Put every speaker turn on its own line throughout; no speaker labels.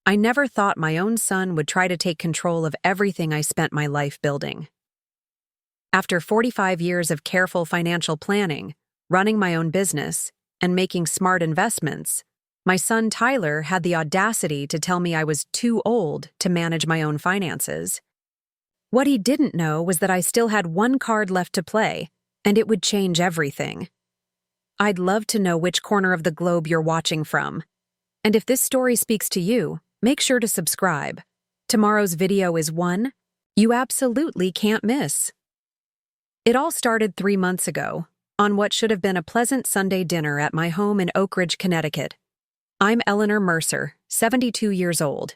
I never thought my own son would try to take control of everything I spent my life building. After 45 years of careful financial planning, running my own business, and making smart investments, my son Tyler had the audacity to tell me I was too old to manage my own finances. What he didn't know was that I still had one card left to play, and it would change everything. I'd love to know which corner of the globe you're watching from. And if this story speaks to you, make sure to subscribe. Tomorrow's video is one you absolutely can't miss. It all started 3 months ago, on what should have been a pleasant Sunday dinner at my home in Oak Ridge, Connecticut. I'm Eleanor Mercer, 72 years old,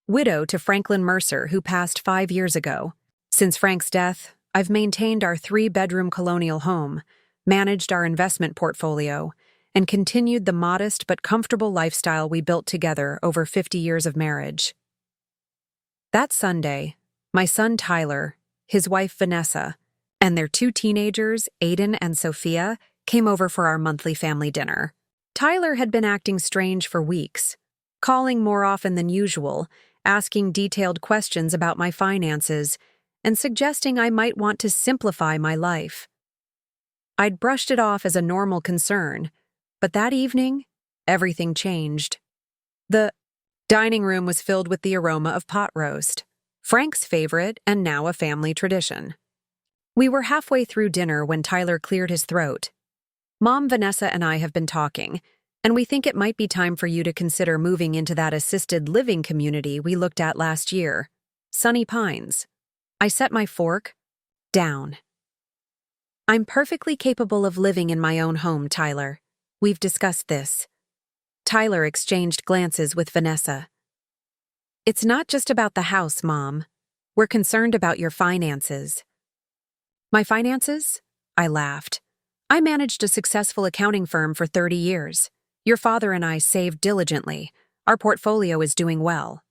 widow to Franklin Mercer, who passed 5 years ago. Since Frank's death, I've maintained our 3-bedroom colonial home, managed our investment portfolio, and continued the modest but comfortable lifestyle we built together over 50 years of marriage. That Sunday, my son Tyler, his wife Vanessa, and their 2 teenagers, Aiden and Sophia, came over for our monthly family dinner. Tyler had been acting strange for weeks, calling more often than usual, asking detailed questions about my finances, and suggesting I might want to simplify my life. I'd brushed it off as a normal concern, but that evening, everything changed. The dining room was filled with the aroma of pot roast, Frank's favorite and now a family tradition. We were halfway through dinner when Tyler cleared his throat. Mom, Vanessa, and I have been talking, and we think it might be time for you to consider moving into that assisted living community we looked at last year, Sunny Pines. I set my fork down. I'm perfectly capable of living in my own home, Tyler. We've discussed this. Tyler exchanged glances with Vanessa. It's not just about the house, Mom. We're concerned about your finances. My finances? I laughed. I managed a successful accounting firm for 30 years. Your father and I saved diligently. Our portfolio is doing well.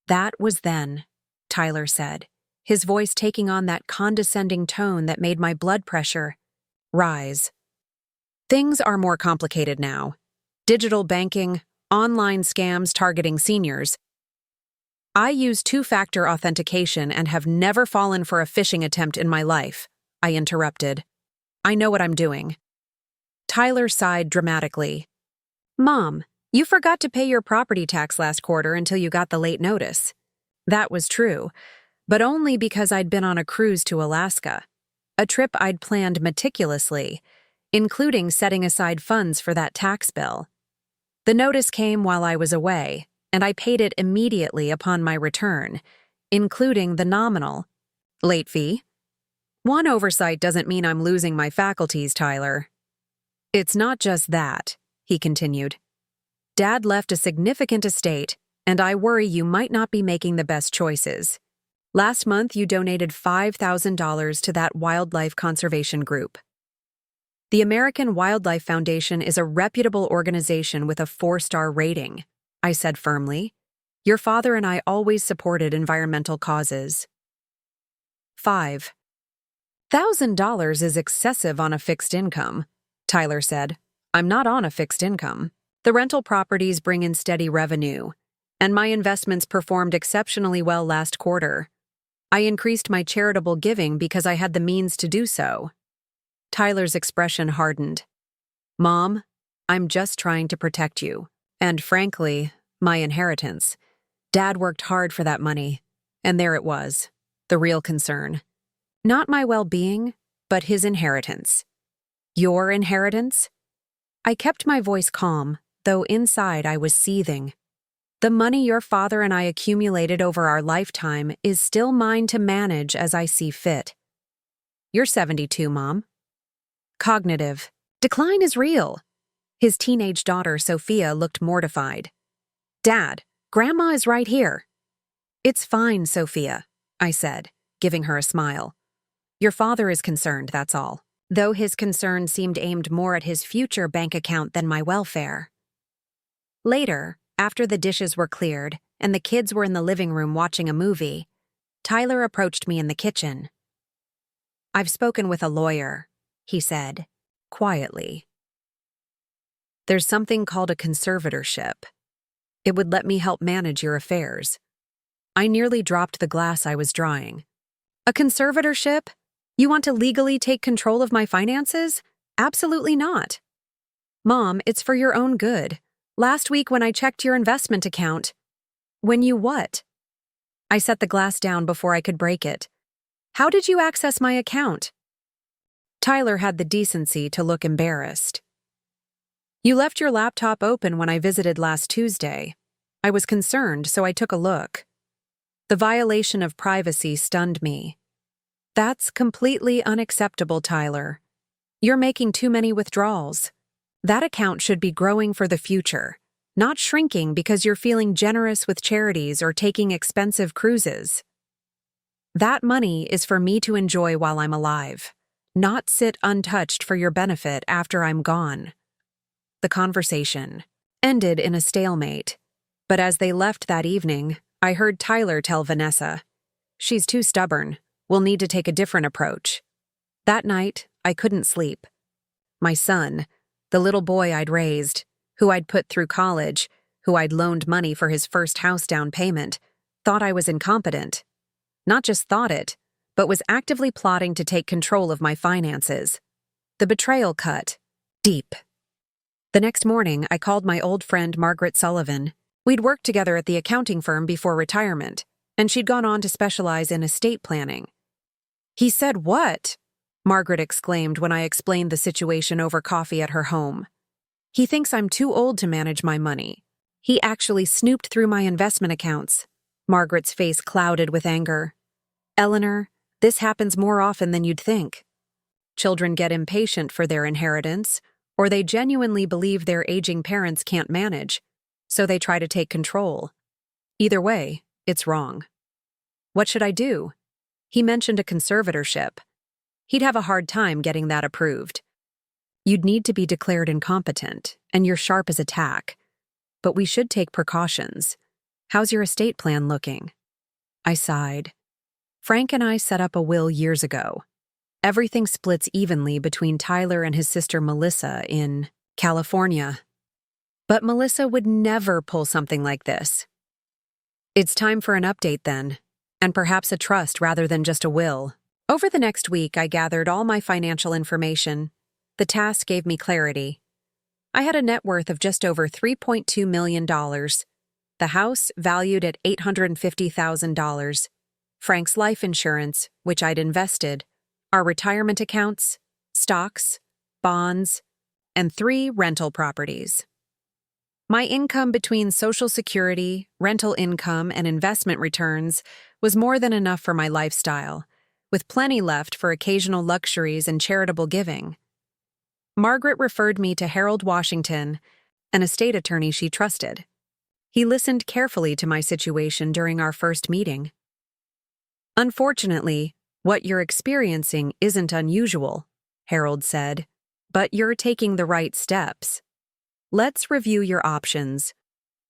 That was then, Tyler said, his voice taking on that condescending tone that made my blood pressure rise. Things are more complicated now. Digital banking, online scams targeting seniors. I use 2-factor authentication and have never fallen for a phishing attempt in my life, I interrupted. I know what I'm doing. Tyler sighed dramatically. Mom, you forgot to pay your property tax last quarter until you got the late notice. That was true, but only because I'd been on a cruise to Alaska, a trip I'd planned meticulously, including setting aside funds for that tax bill. The notice came while I was away, and I paid it immediately upon my return, including the nominal late fee. One oversight doesn't mean I'm losing my faculties, Tyler. It's not just that, he continued. Dad left a significant estate, and I worry you might not be making the best choices. Last month, you donated $5,000 to that wildlife conservation group. The American Wildlife Foundation is a reputable organization with a 4-star rating, I said firmly. Your father and I always supported environmental causes. $5,000 is excessive on a fixed income, Tyler said. I'm not on a fixed income. The rental properties bring in steady revenue, and my investments performed exceptionally well last quarter. I increased my charitable giving because I had the means to do so. Tyler's expression hardened. Mom, I'm just trying to protect you, and frankly, my inheritance. Dad worked hard for that money, and there it was, the real concern. Not my well-being, but his inheritance. Your inheritance? I kept my voice calm, though inside I was seething. The money your father and I accumulated over our lifetime is still mine to manage as I see fit. You're 72, Mom. Cognitive decline is real. His teenage daughter, Sophia, looked mortified. Dad, Grandma is right here. It's fine, Sophia, I said, giving her a smile. Your father is concerned, that's all, though his concern seemed aimed more at his future bank account than my welfare. Later, after the dishes were cleared and the kids were in the living room watching a movie, Tyler approached me in the kitchen. I've spoken with a lawyer, he said, quietly. There's something called a conservatorship. It would let me help manage your affairs. I nearly dropped the glass I was drying. A conservatorship? You want to legally take control of my finances? Absolutely not. Mom, it's for your own good. Last week when I checked your investment account. When you what? I set the glass down before I could break it. How did you access my account? Tyler had the decency to look embarrassed. You left your laptop open when I visited last Tuesday. I was concerned, so I took a look. The violation of privacy stunned me. That's completely unacceptable, Tyler. You're making too many withdrawals. That account should be growing for the future, not shrinking because you're feeling generous with charities or taking expensive cruises. That money is for me to enjoy while I'm alive, not sit untouched for your benefit after I'm gone. The conversation ended in a stalemate, but as they left that evening, I heard Tyler tell Vanessa, "She's too stubborn. We'll need to take a different approach." That night, I couldn't sleep. My son, the little boy I'd raised, who I'd put through college, who I'd loaned money for his first house down payment, thought I was incompetent. Not just thought it, but was actively plotting to take control of my finances. The betrayal cut deep. The next morning, I called my old friend Margaret Sullivan. We'd worked together at the accounting firm before retirement, and she'd gone on to specialize in estate planning. "He said what?" Margaret exclaimed when I explained the situation over coffee at her home. "He thinks I'm too old to manage my money. He actually snooped through my investment accounts." Margaret's face clouded with anger. "Eleanor, this happens more often than you'd think. Children get impatient for their inheritance, or they genuinely believe their aging parents can't manage, so they try to take control. Either way, it's wrong. What should I do?" He mentioned a conservatorship. He'd have a hard time getting that approved. "You'd need to be declared incompetent, and you're sharp as a tack. But we should take precautions. How's your estate plan looking?" I sighed. Frank and I set up a will years ago. Everything splits evenly between Tyler and his sister Melissa in California. But Melissa would never pull something like this. It's time for an update then, and perhaps a trust rather than just a will. Over the next week, I gathered all my financial information. The task gave me clarity. I had a net worth of just over $3.2 million. The house valued at $850,000. Frank's life insurance, which I'd invested, our retirement accounts, stocks, bonds, and 3 rental properties. My income between Social Security, rental income, and investment returns was more than enough for my lifestyle, with plenty left for occasional luxuries and charitable giving. Margaret referred me to Harold Washington, an estate attorney she trusted. He listened carefully to my situation during our first meeting. "Unfortunately, what you're experiencing isn't unusual," Harold said, "but you're taking the right steps. Let's review your options."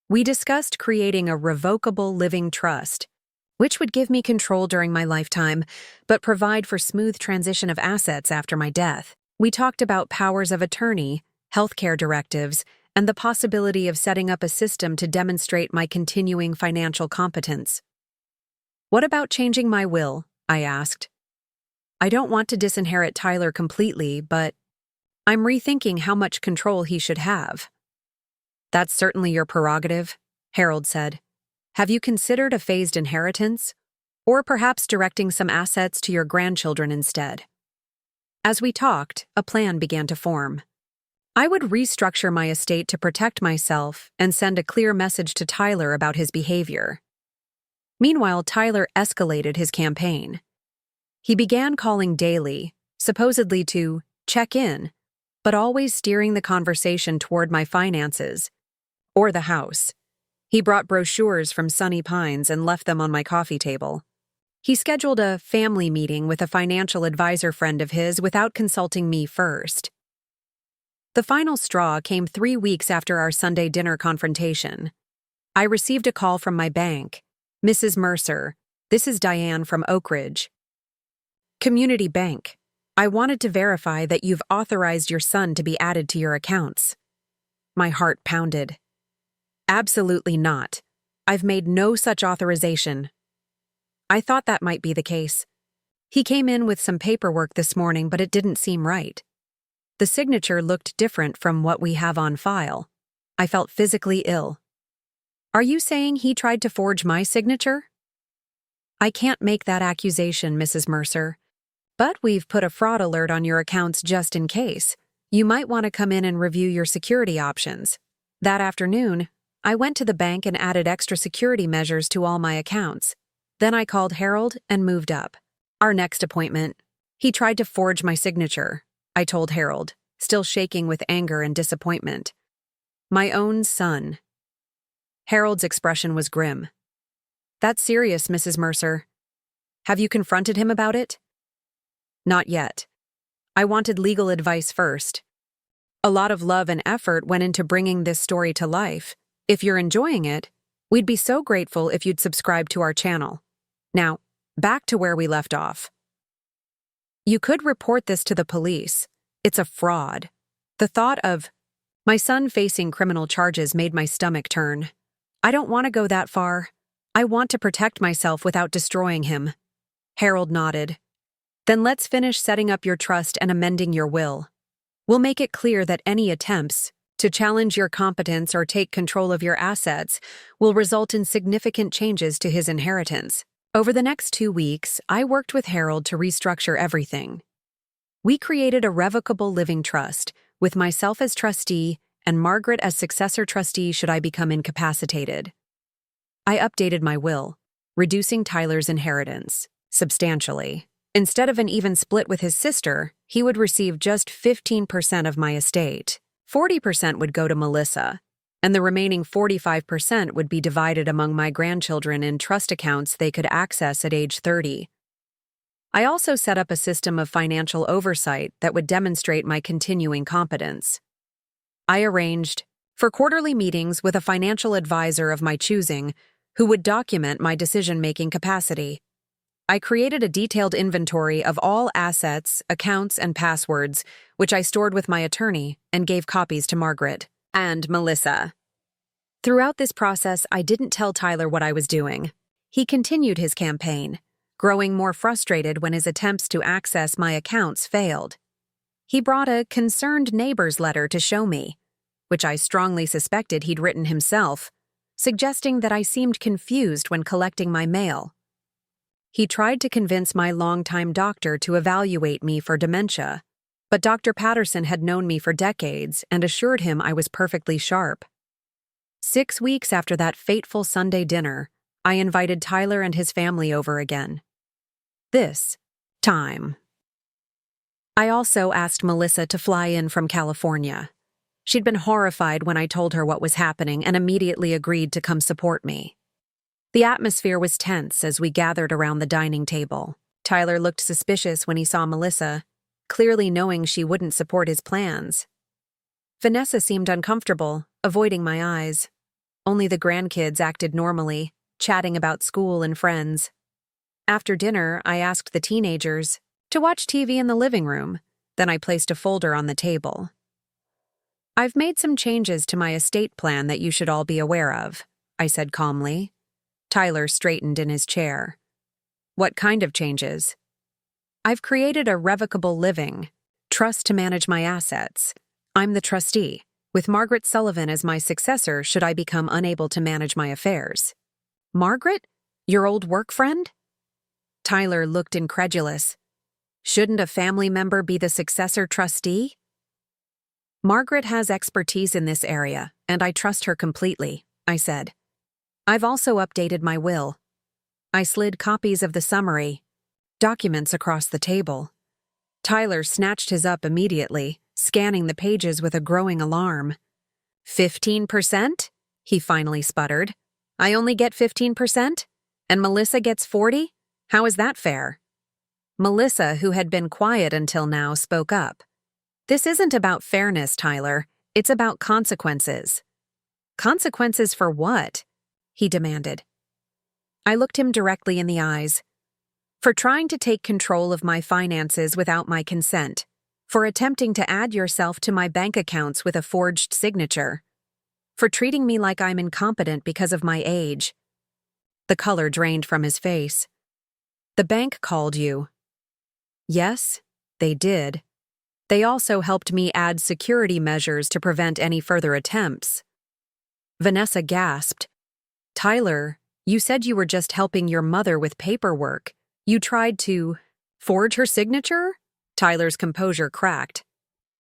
We discussed creating a revocable living trust, which would give me control during my lifetime, but provide for smooth transition of assets after my death. We talked about powers of attorney, healthcare directives, and the possibility of setting up a system to demonstrate my continuing financial competence. "What about changing my will?" I asked. "I don't want to disinherit Tyler completely, but I'm rethinking how much control he should have." "That's certainly your prerogative," Harold said. "Have you considered a phased inheritance? Or perhaps directing some assets to your grandchildren instead?" As we talked, a plan began to form. I would restructure my estate to protect myself and send a clear message to Tyler about his behavior. Meanwhile, Tyler escalated his campaign. He began calling daily, supposedly to check in, but always steering the conversation toward my finances or the house. He brought brochures from Sunny Pines and left them on my coffee table. He scheduled a family meeting with a financial advisor friend of his without consulting me first. The final straw came 3 weeks after our Sunday dinner confrontation. I received a call from my bank. "Mrs. Mercer, this is Diane from Oak Ridge Community Bank. I wanted to verify that you've authorized your son to be added to your accounts." My heart pounded. Absolutely not. I've made no such authorization. I thought that might be the case. He came in with some paperwork this morning, but it didn't seem right. The signature looked different from what we have on file. I felt physically ill. Are you saying he tried to forge my signature? I can't make that accusation, Mrs. Mercer. But we've put a fraud alert on your accounts just in case. You might want to come in and review your security options. That afternoon, I went to the bank and added extra security measures to all my accounts. Then I called Harold and moved up. Our next appointment, he tried to forge my signature, I told Harold, still shaking with anger and disappointment. My own son. Harold's expression was grim. That's serious, Mrs. Mercer. Have you confronted him about it? Not yet. I wanted legal advice first. A lot of love and effort went into bringing this story to life. If you're enjoying it, we'd be so grateful if you'd subscribe to our channel. Now, back to where we left off. You could report this to the police. It's a fraud. The thought of my son facing criminal charges made my stomach turn. I don't want to go that far. I want to protect myself without destroying him. Harold nodded. Then let's finish setting up your trust and amending your will. We'll make it clear that any attempts to challenge your competence or take control of your assets will result in significant changes to his inheritance. Over the next 2 weeks, I worked with Harold to restructure everything. We created a revocable living trust, with myself as trustee and Margaret as successor trustee should I become incapacitated. I updated my will, reducing Tyler's inheritance substantially. Instead of an even split with his sister, he would receive just 15% of my estate. 40% would go to Melissa, and the remaining 45% would be divided among my grandchildren in trust accounts they could access at age 30. I also set up a system of financial oversight that would demonstrate my continuing competence. I arranged for quarterly meetings with a financial advisor of my choosing who would document my decision-making capacity. I created a detailed inventory of all assets, accounts, and passwords, which I stored with my attorney and gave copies to Margaret and Melissa. Throughout this process, I didn't tell Tyler what I was doing. He continued his campaign, growing more frustrated when his attempts to access my accounts failed. He brought a concerned neighbor's letter to show me, which I strongly suspected he'd written himself, suggesting that I seemed confused when collecting my mail. He tried to convince my longtime doctor to evaluate me for dementia, but Dr. Patterson had known me for decades and assured him I was perfectly sharp. 6 weeks after that fateful Sunday dinner, I invited Tyler and his family over again. This time. I also asked Melissa to fly in from California. She'd been horrified when I told her what was happening and immediately agreed to come support me. The atmosphere was tense as we gathered around the dining table. Tyler looked suspicious when he saw Melissa, clearly knowing she wouldn't support his plans. Vanessa seemed uncomfortable, avoiding my eyes. Only the grandkids acted normally, chatting about school and friends. After dinner, I asked the teenagers to watch TV in the living room. Then I placed a folder on the table. I've made some changes to my estate plan that you should all be aware of, I said calmly. Tyler straightened in his chair. What kind of changes? I've created a revocable living trust to manage my assets. I'm the trustee, with Margaret Sullivan as my successor should I become unable to manage my affairs. Margaret? Your old work friend? Tyler looked incredulous. Shouldn't a family member be the successor trustee? Margaret has expertise in this area, and I trust her completely, I said. I've also updated my will. I slid copies of the summary, documents across the table. Tyler snatched his up immediately, scanning the pages with a growing alarm. 15%? He finally sputtered. I only get 15%? And Melissa gets 40%? How is that fair? Melissa, who had been quiet until now, spoke up. This isn't about fairness, Tyler. It's about consequences. Consequences for what? He demanded. I looked him directly in the eyes. For trying to take control of my finances without my consent. For attempting to add yourself to my bank accounts with a forged signature. for treating me like I'm incompetent because of my age. The color drained from his face. The bank called you. Yes, they did. They also helped me add security measures to prevent any further attempts. Vanessa gasped. Tyler, you said you were just helping your mother with paperwork. You tried to forge her signature? Tyler's composure cracked.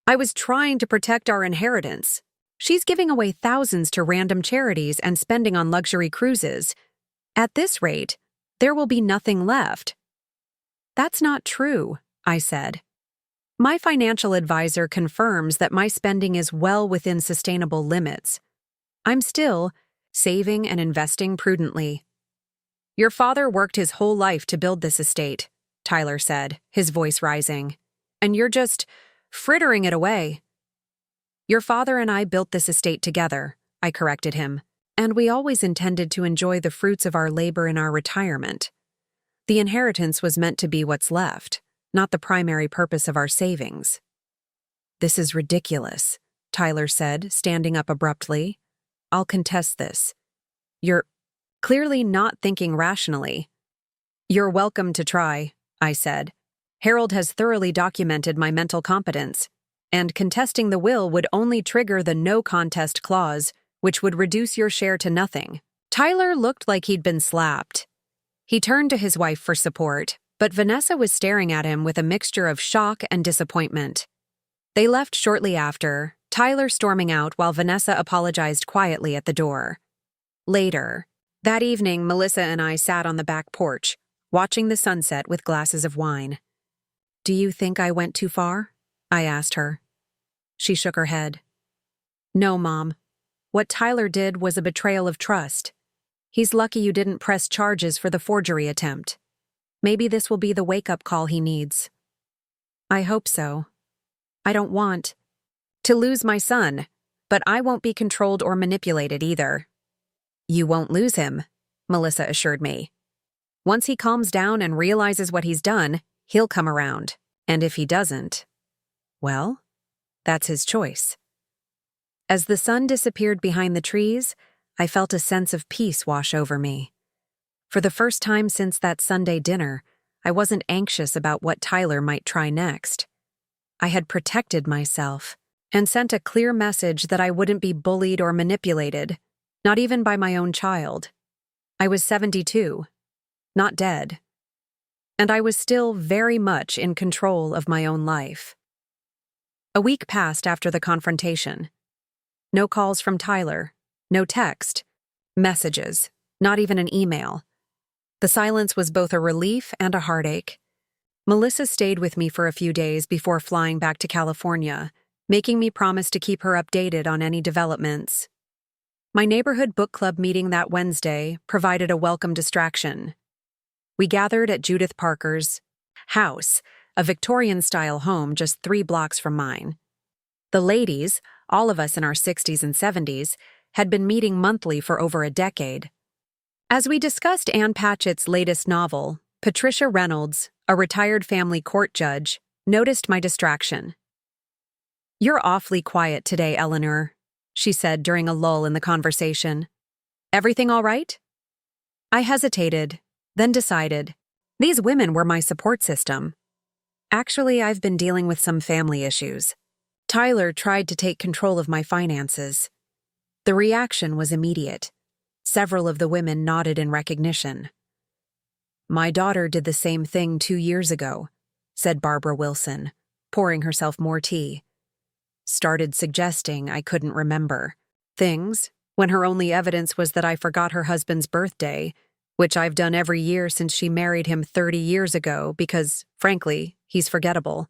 I was trying to protect our inheritance. She's giving away thousands to random charities and spending on luxury cruises. At this rate, there will be nothing left. That's not true, I said. My financial advisor confirms that my spending is well within sustainable limits. I'm still saving and investing prudently. Your father worked his whole life to build this estate, Tyler said, his voice rising. And you're just frittering it away. Your father and I built this estate together, I corrected him, and we always intended to enjoy the fruits of our labor in our retirement. The inheritance was meant to be what's left, not the primary purpose of our savings. This is ridiculous, Tyler said, standing up abruptly. I'll contest this. You're clearly not thinking rationally. You're welcome to try, I said. Harold has thoroughly documented my mental competence, and contesting the will would only trigger the no contest clause, which would reduce your share to nothing. Tyler looked like he'd been slapped. He turned to his wife for support, but Vanessa was staring at him with a mixture of shock and disappointment. They left shortly after, Tyler storming out while Vanessa apologized quietly at the door. Later, that evening, Melissa and I sat on the back porch, watching the sunset with glasses of wine. Do you think I went too far? I asked her. She shook her head. No, Mom. What Tyler did was a betrayal of trust. He's lucky you didn't press charges for the forgery attempt. Maybe this will be the wake-up call he needs. I hope so. I don't want to lose my son, but I won't be controlled or manipulated either. You won't lose him, Melissa assured me. Once he calms down and realizes what he's done, he'll come around. And if he doesn't, well, that's his choice. As the sun disappeared behind the trees, I felt a sense of peace wash over me. For the first time since that Sunday dinner, I wasn't anxious about what Tyler might try next. I had protected myself and sent a clear message that I wouldn't be bullied or manipulated, not even by my own child. I was 72, not dead. And I was still very much in control of my own life. A week passed after the confrontation. No calls from Tyler, no text, messages, not even an email. The silence was both a relief and a heartache. Melissa stayed with me for a few days before flying back to California, making me promise to keep her updated on any developments. My neighborhood book club meeting that Wednesday provided a welcome distraction. We gathered at Judith Parker's house, a Victorian-style home just 3 blocks from mine. The ladies, all of us in our 60s and 70s, had been meeting monthly for over a decade. As we discussed Ann Patchett's latest novel, Patricia Reynolds, a retired family court judge, noticed my distraction. You're awfully quiet today, Eleanor, she said during a lull in the conversation. Everything all right? I hesitated, then decided. These women were my support system. Actually, I've been dealing with some family issues. Tyler tried to take control of my finances. The reaction was immediate. Several of the women nodded in recognition. My daughter did the same thing 2 years ago, said Barbara Wilson, pouring herself more tea. Started suggesting I couldn't remember things when her only evidence was that I forgot her husband's birthday, which I've done every year since she married him 30 years ago because, frankly, he's forgettable.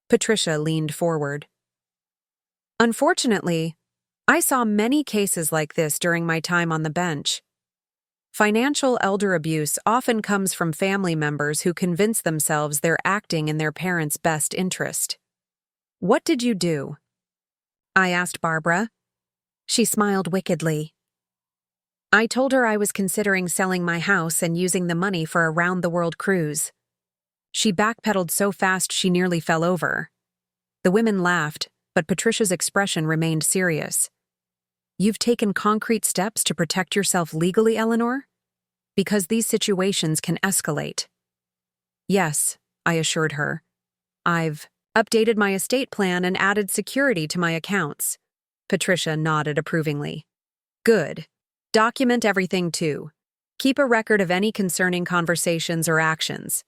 Patricia leaned forward. Unfortunately, I saw many cases like this during my time on the bench. Financial elder abuse often comes from family members who convince themselves they're acting in their parents' best interest. What did you do? I asked Barbara. She smiled wickedly. I told her I was considering selling my house and using the money for a round-the-world cruise. She backpedaled so fast she nearly fell over. The women laughed, but Patricia's expression remained serious. you've taken concrete steps to protect yourself legally, Eleanor? Because these situations can escalate. Yes, I assured her. I've updated my estate plan and added security to my accounts. Patricia nodded approvingly. Good. Document everything too. Keep a record of any concerning conversations or actions.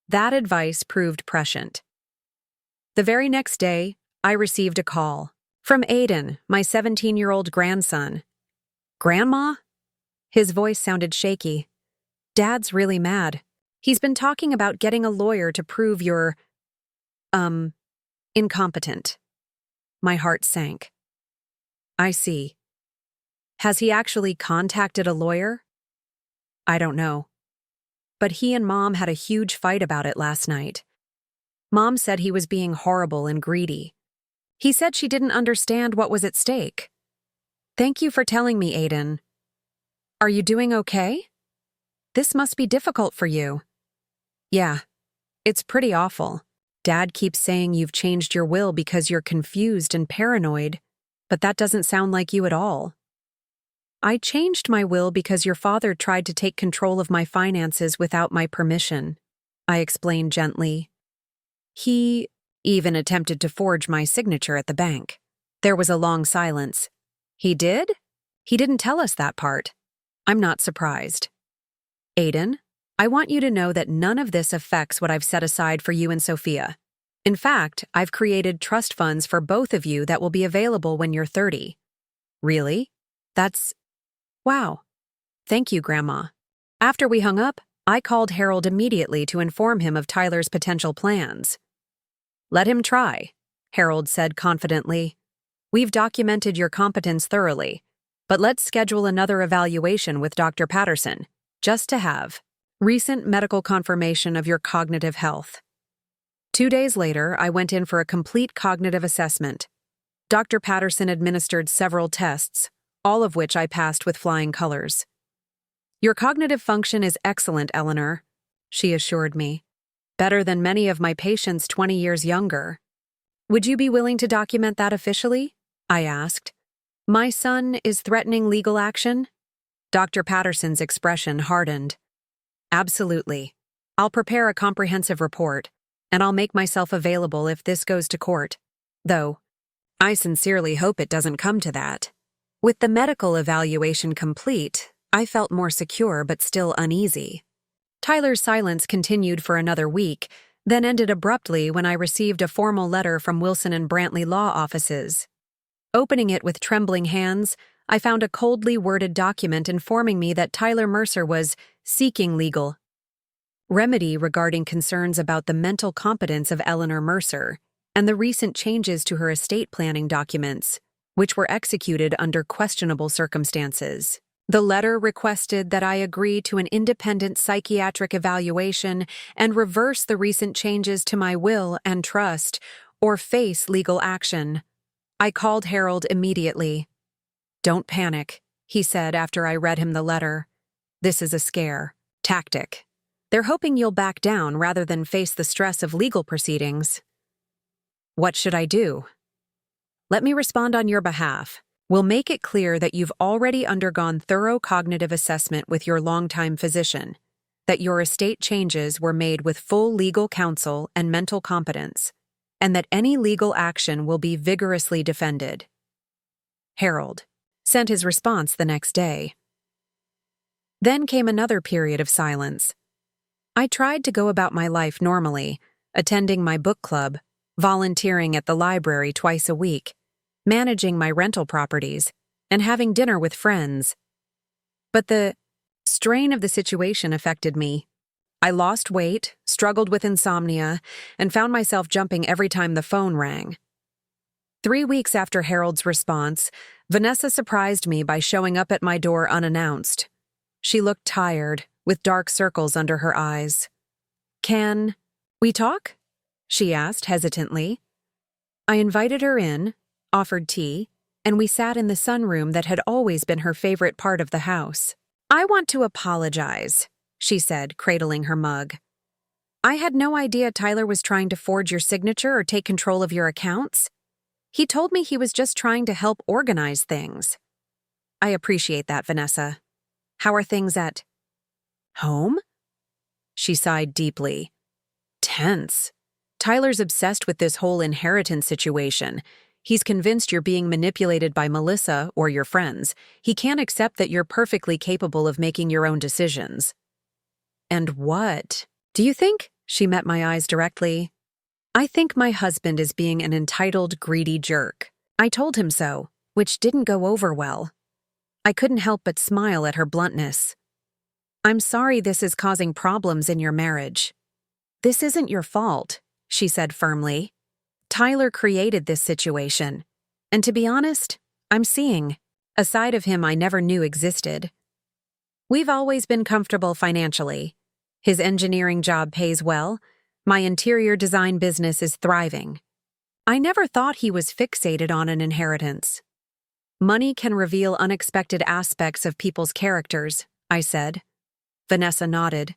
That advice proved prescient. The very next day, I received a call from Aiden, my 17-year-old grandson. Grandma? His voice sounded shaky. Dad's really mad. He's been talking about getting a lawyer to prove you're, incompetent. My heart sank. I see. Has he actually contacted a lawyer? I don't know. But he and Mom had a huge fight about it last night. Mom said he was being horrible and greedy. He said she didn't understand what was at stake. Thank you for telling me, Aiden. Are you doing okay? This must be difficult for you. Yeah, it's pretty awful. Dad keeps saying you've changed your will because you're confused and paranoid, but that doesn't sound like you at all. I changed my will because your father tried to take control of my finances without my permission, I explained gently. He even attempted to forge my signature at the bank. There was a long silence. He did? He didn't tell us that part. I'm not surprised. Aiden, I want you to know that none of this affects what I've set aside for you and Sophia. In fact, I've created trust funds for both of you that will be available when you're 30. Really? Wow. Thank you, Grandma. After we hung up, I called Harold immediately to inform him of Tyler's potential plans. Let him try, Harold said confidently. We've documented your competence thoroughly, but let's schedule another evaluation with Dr. Patterson, just to have recent medical confirmation of your cognitive health. 2 days later, I went in for a complete cognitive assessment. Dr. Patterson administered several tests, all of which I passed with flying colors. Your cognitive function is excellent, Eleanor, she assured me. Better than many of my patients 20 years younger. Would you be willing to document that officially? I asked. My son is threatening legal action? Dr. Patterson's expression hardened. Absolutely. I'll prepare a comprehensive report, and I'll make myself available if this goes to court. Though, I sincerely hope it doesn't come to that. With the medical evaluation complete, I felt more secure but still uneasy. Tyler's silence continued for another week, then ended abruptly when I received a formal letter from Wilson and Brantley law offices. Opening it with trembling hands, I found a coldly worded document informing me that Tyler Mercer was seeking legal remedy regarding concerns about the mental competence of Eleanor Mercer and the recent changes to her estate planning documents, which were executed under questionable circumstances. The letter requested that I agree to an independent psychiatric evaluation and reverse the recent changes to my will and trust, or face legal action. I called Harold immediately. Don't panic, he said after I read him the letter. This is a scare tactic. They're hoping you'll back down rather than face the stress of legal proceedings. What should I do? Let me respond on your behalf. We'll make it clear that you've already undergone thorough cognitive assessment with your longtime physician, that your estate changes were made with full legal counsel and mental competence, and that any legal action will be vigorously defended. Harold sent his response the next day. Then came another period of silence. I tried to go about my life normally, attending my book club, volunteering at the library twice a week, managing my rental properties, and having dinner with friends. But the strain of the situation affected me. I lost weight, struggled with insomnia, and found myself jumping every time the phone rang. 3 weeks after Harold's response, Vanessa surprised me by showing up at my door unannounced. She looked tired, with dark circles under her eyes. Can we talk? She asked hesitantly. I invited her in, offered tea, and we sat in the sunroom that had always been her favorite part of the house. I want to apologize, she said, cradling her mug. I had no idea Tyler was trying to forge your signature or take control of your accounts. He told me he was just trying to help organize things. I appreciate that, Vanessa. How are things at home? She sighed deeply. Tense. Tyler's obsessed with this whole inheritance situation. He's convinced you're being manipulated by Melissa or your friends. He can't accept that you're perfectly capable of making your own decisions. And what? Do you think? She met my eyes directly. I think my husband is being an entitled, greedy jerk. I told him so, which didn't go over well. I couldn't help but smile at her bluntness. I'm sorry this is causing problems in your marriage. This isn't your fault, she said firmly. Tyler created this situation. And to be honest, I'm seeing a side of him I never knew existed. We've always been comfortable financially. His engineering job pays well. My interior design business is thriving. I never thought he was fixated on an inheritance. Money can reveal unexpected aspects of people's characters, I said. Vanessa nodded.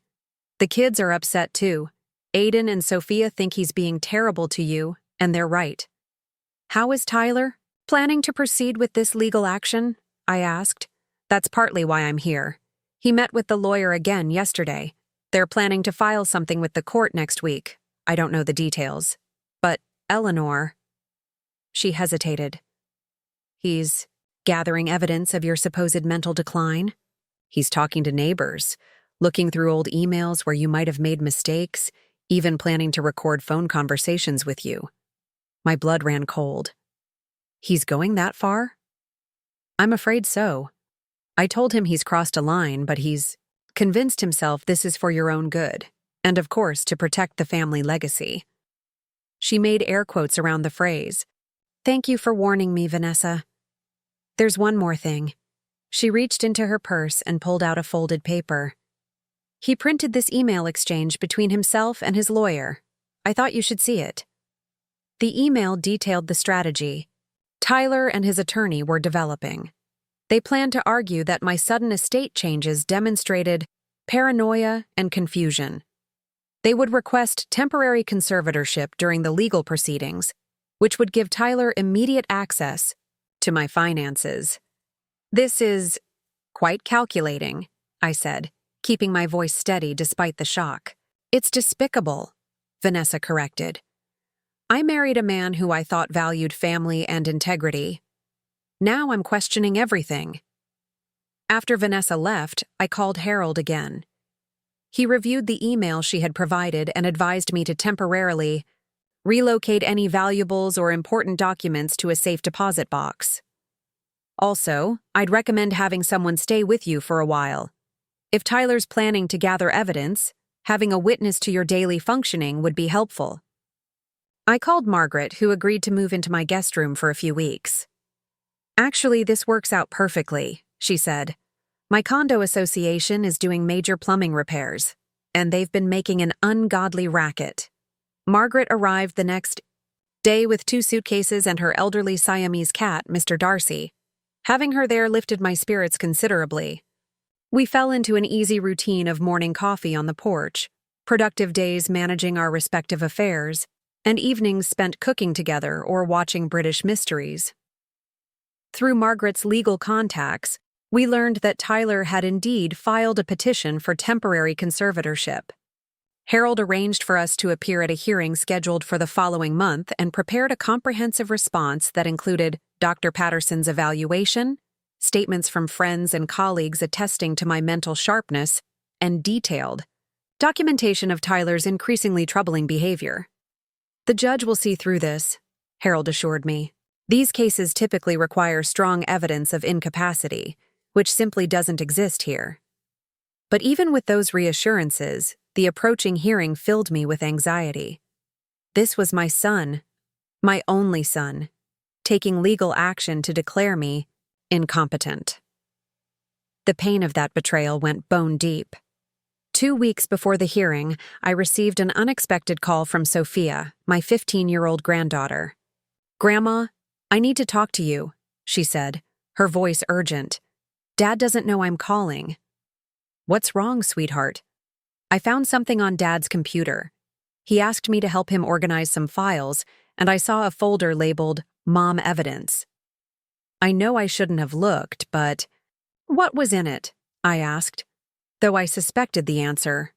The kids are upset too. Aiden and Sophia think he's being terrible to you, and they're right. How is Tyler? Planning to proceed with this legal action? I asked. That's partly why I'm here. He met with the lawyer again yesterday. They're planning to file something with the court next week. I don't know the details. But Eleanor... She hesitated. He's gathering evidence of your supposed mental decline. He's talking to neighbors, looking through old emails where you might have made mistakes, even planning to record phone conversations with you. My blood ran cold. He's going that far? I'm afraid so. I told him he's crossed a line, but he's convinced himself this is for your own good, and of course to protect the family legacy. She made air quotes around the phrase. Thank you for warning me, Vanessa. There's one more thing. She reached into her purse and pulled out a folded paper. He printed this email exchange between himself and his lawyer. I thought you should see it. The email detailed the strategy Tyler and his attorney were developing. They planned to argue that my sudden estate changes demonstrated paranoia and confusion. They would request temporary conservatorship during the legal proceedings, which would give Tyler immediate access to my finances. This is quite calculating, I said, keeping my voice steady despite the shock. It's despicable, Vanessa corrected. I married a man who I thought valued family and integrity. Now I'm questioning everything. After Vanessa left, I called Harold again. He reviewed the email she had provided and advised me to temporarily relocate any valuables or important documents to a safe deposit box. Also, I'd recommend having someone stay with you for a while. If Tyler's planning to gather evidence, having a witness to your daily functioning would be helpful. I called Margaret, who agreed to move into my guest room for a few weeks. Actually, this works out perfectly, she said. My condo association is doing major plumbing repairs, and they've been making an ungodly racket. Margaret arrived the next day with 2 suitcases and her elderly Siamese cat, Mr. Darcy. Having her there lifted my spirits considerably. We fell into an easy routine of morning coffee on the porch, productive days managing our respective affairs, and evenings spent cooking together or watching British mysteries. Through Margaret's legal contacts, we learned that Tyler had indeed filed a petition for temporary conservatorship. Harold arranged for us to appear at a hearing scheduled for the following month and prepared a comprehensive response that included Dr. Patterson's evaluation, statements from friends and colleagues attesting to my mental sharpness, and detailed documentation of Tyler's increasingly troubling behavior. The judge will see through this, Harold assured me. These cases typically require strong evidence of incapacity, which simply doesn't exist here. But even with those reassurances, the approaching hearing filled me with anxiety. This was my son, my only son, taking legal action to declare me incompetent. The pain of that betrayal went bone deep. 2 weeks before the hearing, I received an unexpected call from Sophia, my 15-year-old granddaughter. Grandma, I need to talk to you, she said, her voice urgent. Dad doesn't know I'm calling. What's wrong, sweetheart? I found something on Dad's computer. He asked me to help him organize some files, and I saw a folder labeled Mom Evidence. I know I shouldn't have looked, but What was in it? I asked, though I suspected the answer.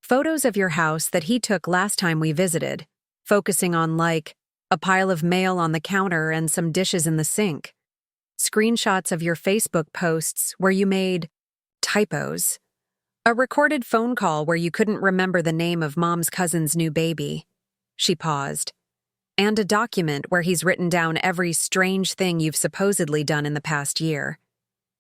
Photos of your house that he took last time we visited, focusing on, like, a pile of mail on the counter and some dishes in the sink. Screenshots of your Facebook posts where you made typos. A recorded phone call where you couldn't remember the name of Mom's cousin's new baby. She paused. And a document where he's written down every strange thing you've supposedly done in the past year.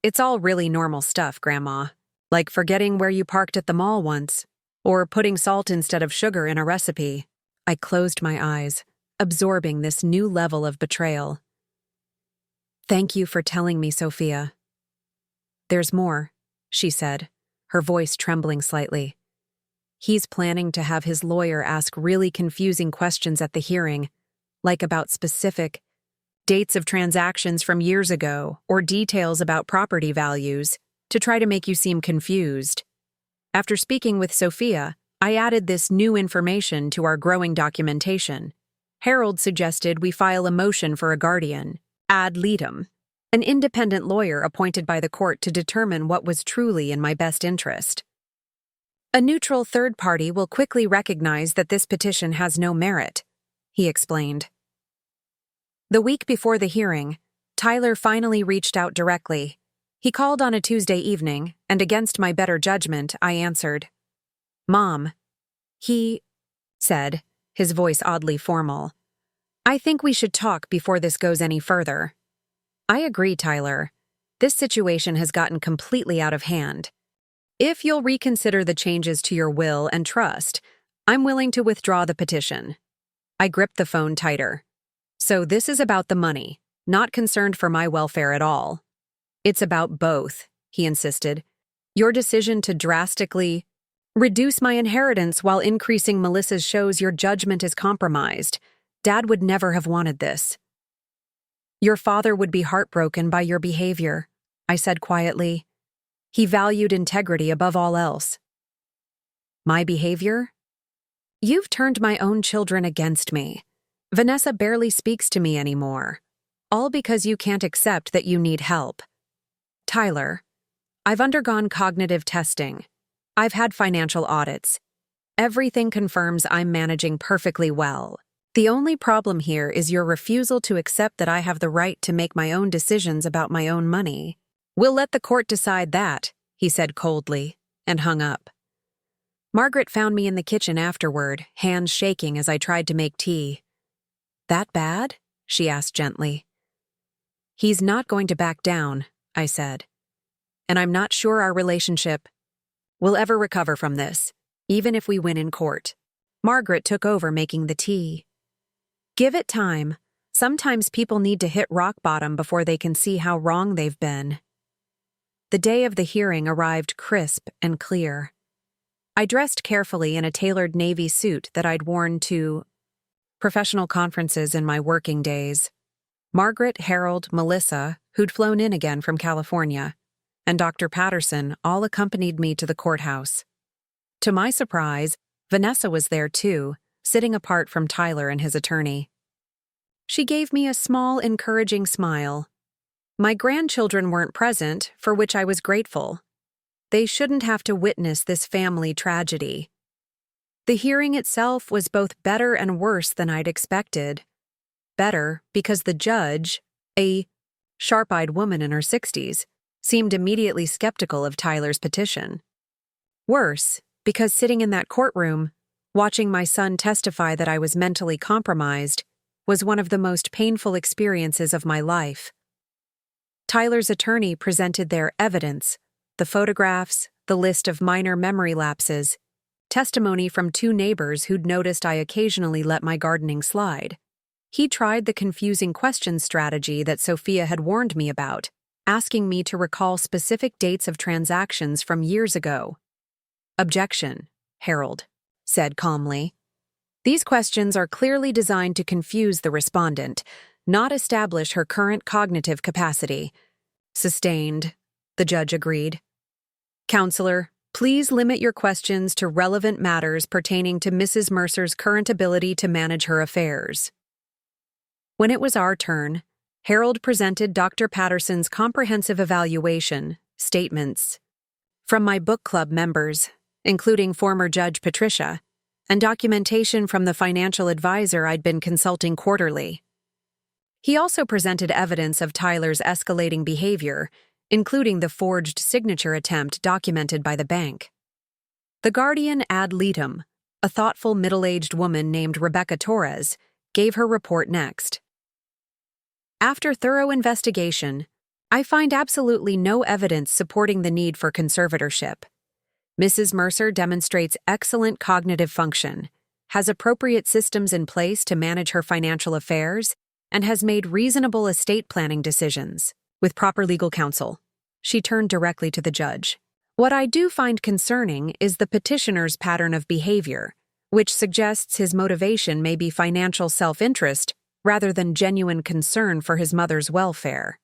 It's all really normal stuff, Grandma. Like forgetting where you parked at the mall once, or putting salt instead of sugar in a recipe. I closed my eyes, absorbing this new level of betrayal. Thank you for telling me, Sophia. There's more, she said, her voice trembling slightly. He's planning to have his lawyer ask really confusing questions at the hearing, like about specific dates of transactions from years ago or details about property values, to try to make you seem confused. After speaking with Sophia, I added this new information to our growing documentation. Harold suggested we file a motion for a guardian, ad litem, an independent lawyer appointed by the court to determine what was truly in my best interest. A neutral third party will quickly recognize that this petition has no merit, he explained. The week before the hearing, Tyler finally reached out directly. He called on a Tuesday evening, and against my better judgment, I answered. Mom, he said, his voice oddly formal. I think we should talk before this goes any further. I agree, Tyler. This situation has gotten completely out of hand. If you'll reconsider the changes to your will and trust, I'm willing to withdraw the petition. I gripped the phone tighter. So this is about the money, not concerned for my welfare at all. It's about both, he insisted. Your decision to drastically reduce my inheritance while increasing Melissa's shows your judgment is compromised. Dad would never have wanted this. Your father would be heartbroken by your behavior, I said quietly. He valued integrity above all else. My behavior? You've turned my own children against me. Vanessa barely speaks to me anymore. All because you can't accept that you need help. Tyler, I've undergone cognitive testing. I've had financial audits. Everything confirms I'm managing perfectly well. The only problem here is your refusal to accept that I have the right to make my own decisions about my own money. We'll let the court decide that, he said coldly, and hung up. Margaret found me in the kitchen afterward, hands shaking as I tried to make tea. That bad? She asked gently. He's not going to back down, I said. And I'm not sure our relationship will ever recover from this, even if we win in court. Margaret took over making the tea. Give it time. Sometimes people need to hit rock bottom before they can see how wrong they've been. The day of the hearing arrived crisp and clear. I dressed carefully in a tailored navy suit that I'd worn to professional conferences in my working days. Margaret, Harold, Melissa, who'd flown in again from California, and Dr. Patterson all accompanied me to the courthouse. To my surprise, Vanessa was there too, sitting apart from Tyler and his attorney. She gave me a small, encouraging smile. My grandchildren weren't present, for which I was grateful. They shouldn't have to witness this family tragedy. The hearing itself was both better and worse than I'd expected. Better because the judge, a sharp-eyed woman in her 60s, seemed immediately skeptical of Tyler's petition. Worse because sitting in that courtroom, watching my son testify that I was mentally compromised, was one of the most painful experiences of my life. Tyler's attorney presented their evidence, the photographs, the list of minor memory lapses, testimony from 2 neighbors who'd noticed I occasionally let my gardening slide. He tried the confusing question strategy that Sophia had warned me about, asking me to recall specific dates of transactions from years ago. Objection, Harold said calmly. These questions are clearly designed to confuse the respondent, not establish her current cognitive capacity. Sustained, the judge agreed. Counselor, please limit your questions to relevant matters pertaining to Mrs. Mercer's current ability to manage her affairs. When it was our turn, Harold presented Dr. Patterson's comprehensive evaluation, statements from my book club members, including former Judge Patricia, and documentation from the financial advisor I'd been consulting quarterly. He also presented evidence of Tyler's escalating behavior, including the forged signature attempt documented by the bank. The guardian ad litem, a thoughtful middle-aged woman named Rebecca Torres, gave her report next. After thorough investigation, I find absolutely no evidence supporting the need for conservatorship. Mrs. Mercer demonstrates excellent cognitive function, has appropriate systems in place to manage her financial affairs, and has made reasonable estate planning decisions. With proper legal counsel, she turned directly to the judge. What I do find concerning is the petitioner's pattern of behavior, which suggests his motivation may be financial self-interest rather than genuine concern for his mother's welfare.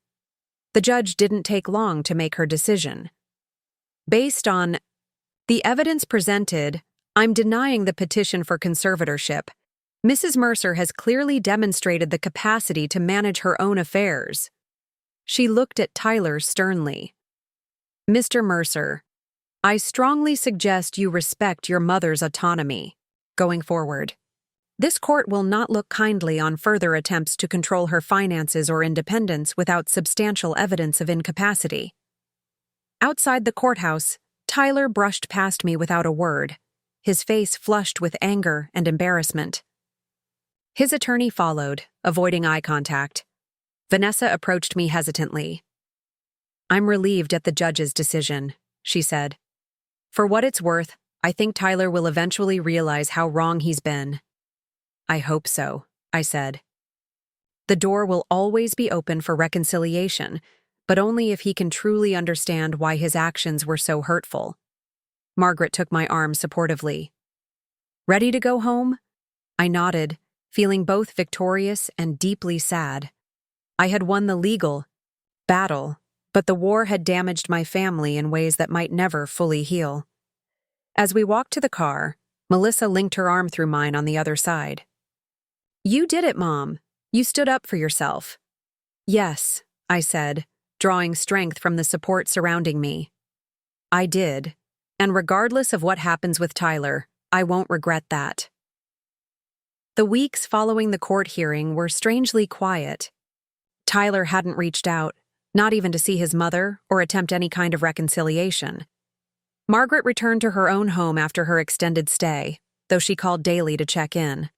The judge didn't take long to make her decision. Based on the evidence presented, I'm denying the petition for conservatorship. Mrs. Mercer has clearly demonstrated the capacity to manage her own affairs. She looked at Tyler sternly. Mr. Mercer, I strongly suggest you respect your mother's autonomy. Going forward, this court will not look kindly on further attempts to control her finances or independence without substantial evidence of incapacity. Outside the courthouse, Tyler brushed past me without a word, his face flushed with anger and embarrassment. His attorney followed, avoiding eye contact. Vanessa approached me hesitantly. I'm relieved at the judge's decision, she said. For what it's worth, I think Tyler will eventually realize how wrong he's been. I hope so, I said. The door will always be open for reconciliation, but only if he can truly understand why his actions were so hurtful. Margaret took my arm supportively. Ready to go home? I nodded, feeling both victorious and deeply sad. I had won the legal battle, but the war had damaged my family in ways that might never fully heal. As we walked to the car, Melissa linked her arm through mine on the other side. You did it, Mom. You stood up for yourself. Yes, I said, drawing strength from the support surrounding me. I did, and regardless of what happens with Tyler, I won't regret that. The weeks following the court hearing were strangely quiet. Tyler hadn't reached out, not even to see his mother or attempt any kind of reconciliation. Margaret returned to her own home after her extended stay, though she called daily to check in.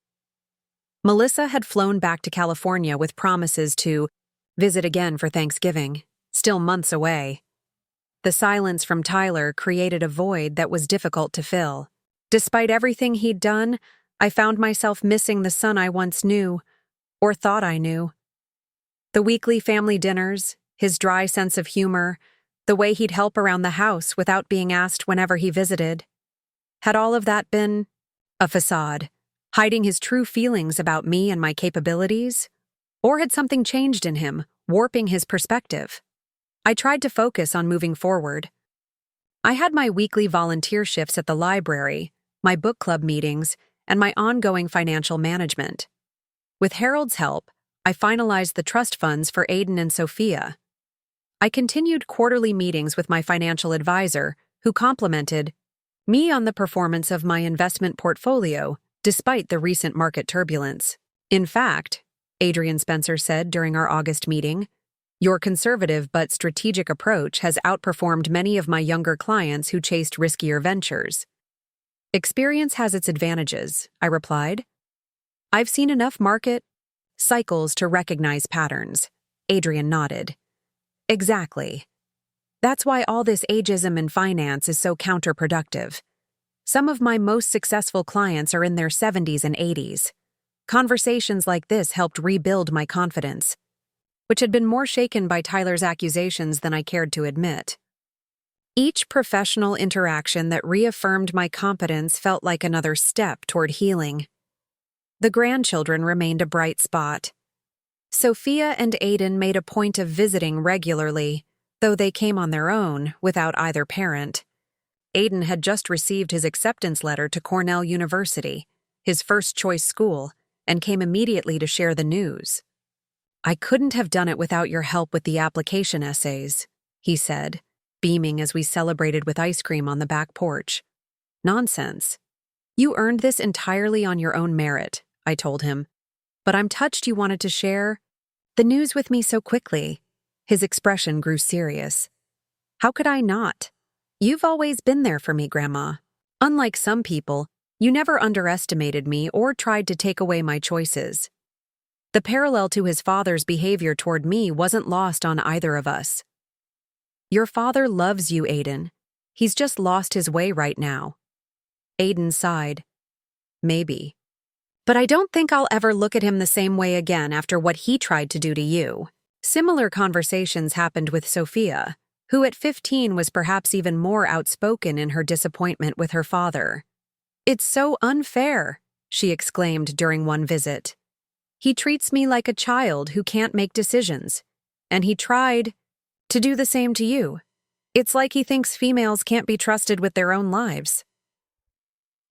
Melissa had flown back to California with promises to visit again for Thanksgiving, still months away. The silence from Tyler created a void that was difficult to fill. Despite everything he'd done, I found myself missing the son I once knew, or thought I knew. The weekly family dinners, his dry sense of humor, the way he'd help around the house without being asked whenever he visited. Had all of that been a facade, hiding his true feelings about me and my capabilities? Or had something changed in him, warping his perspective? I tried to focus on moving forward. I had my weekly volunteer shifts at the library, my book club meetings, and my ongoing financial management. With Harold's help, I finalized the trust funds for Aiden and Sophia. I continued quarterly meetings with my financial advisor, who complimented me on the performance of my investment portfolio despite the recent market turbulence. In fact, Adrian Spencer said during our August meeting, your conservative but strategic approach has outperformed many of my younger clients who chased riskier ventures. Experience has its advantages, I replied. I've seen enough market cycles to recognize patterns. Adrian nodded. Exactly. That's why all this ageism in finance is so counterproductive. Some of my most successful clients are in their 70s and 80s. Conversations like this helped rebuild my confidence, which had been more shaken by Tyler's accusations than I cared to admit. Each professional interaction that reaffirmed my competence felt like another step toward healing. The grandchildren remained a bright spot. Sophia and Aiden made a point of visiting regularly, though they came on their own, without either parent. Aiden had just received his acceptance letter to Cornell University, his first-choice school, and came immediately to share the news. I couldn't have done it without your help with the application essays, he said. beaming as we celebrated with ice cream on the back porch. Nonsense. You earned this entirely on your own merit, I told him. But I'm touched you wanted to share the news with me so quickly. His expression grew serious. How could I not? You've always been there for me, Grandma. Unlike some people, you never underestimated me or tried to take away my choices. The parallel to his father's behavior toward me wasn't lost on either of us. Your father loves you, Aiden. He's just lost his way right now. Aiden sighed. Maybe. But I don't think I'll ever look at him the same way again after what he tried to do to you. Similar conversations happened with Sophia, who at 15 was perhaps even more outspoken in her disappointment with her father. It's so unfair, she exclaimed during one visit. He treats me like a child who can't make decisions, and he tried to do the same to you. It's like he thinks females can't be trusted with their own lives.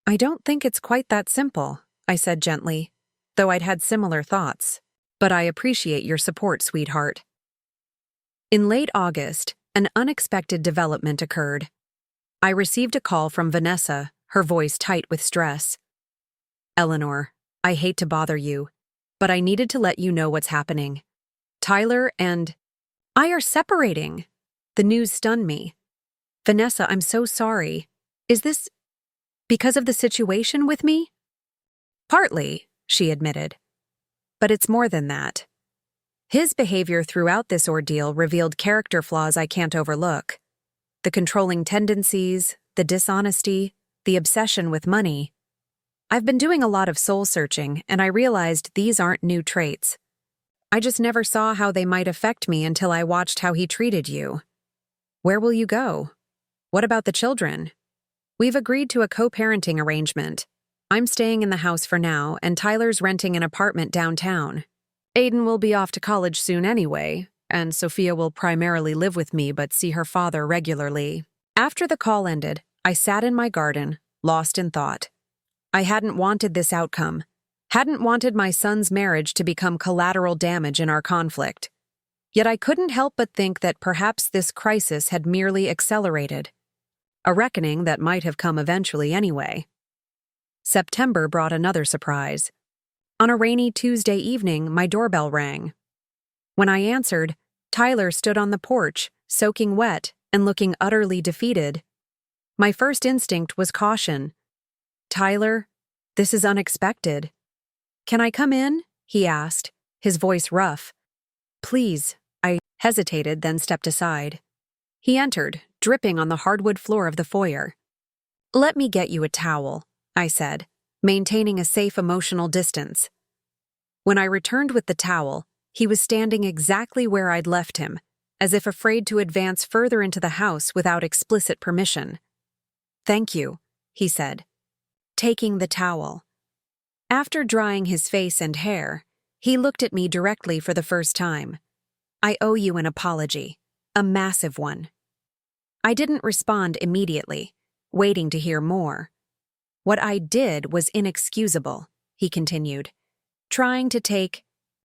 I don't think it's quite that simple, I said gently, though I'd had similar thoughts. But I appreciate your support, sweetheart. In late August, an unexpected development occurred. I received a call from Vanessa, her voice tight with stress. Eleanor, I hate to bother you, but I needed to let you know what's happening. Tyler and I are separating. The news stunned me. Vanessa, I'm so sorry. Is this because of the situation with me? Partly, she admitted. But it's more than that. His behavior throughout this ordeal revealed character flaws I can't overlook. The controlling tendencies, the dishonesty, the obsession with money. I've been doing a lot of soul-searching, and I realized these aren't new traits. I just never saw how they might affect me until I watched how he treated you. Where will you go? What about the children? We've agreed to a co-parenting arrangement. I'm staying in the house for now, and Tyler's renting an apartment downtown. Aiden will be off to college soon anyway, and Sophia will primarily live with me but see her father regularly. After the call ended, I sat in my garden, lost in thought. I hadn't wanted this outcome, hadn't wanted my son's marriage to become collateral damage in our conflict. Yet I couldn't help but think that perhaps this crisis had merely accelerated. A reckoning that might have come eventually anyway. September brought another surprise. On a rainy Tuesday evening, my doorbell rang. When I answered, Tyler stood on the porch, soaking wet and looking utterly defeated. My first instinct was caution. Tyler, this is unexpected. Can I come in? He asked, his voice rough. Please, I hesitated, then stepped aside. He entered, dripping on the hardwood floor of the foyer. Let me get you a towel, I said, maintaining a safe emotional distance. When I returned with the towel, he was standing exactly where I'd left him, as if afraid to advance further into the house without explicit permission. Thank you, he said, taking the towel. After drying his face and hair, he looked at me directly for the first time. I owe you an apology, a massive one. I didn't respond immediately, waiting to hear more. What I did was inexcusable, he continued, trying to take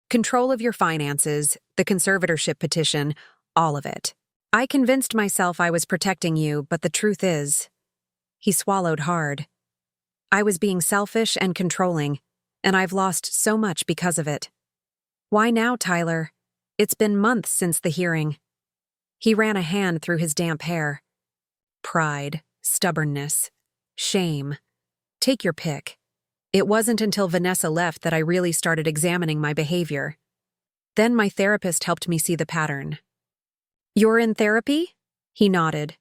control of your finances, the conservatorship petition, all of it. I convinced myself I was protecting you, but the truth is, he swallowed hard. I was being selfish and controlling, and I've lost so much because of it. Why now, Tyler? It's been months since the hearing. He ran a hand through his damp hair. Pride, stubbornness, shame. Take your pick. It wasn't until Vanessa left that I really started examining my behavior. Then my therapist helped me see the pattern. You're in therapy? He nodded.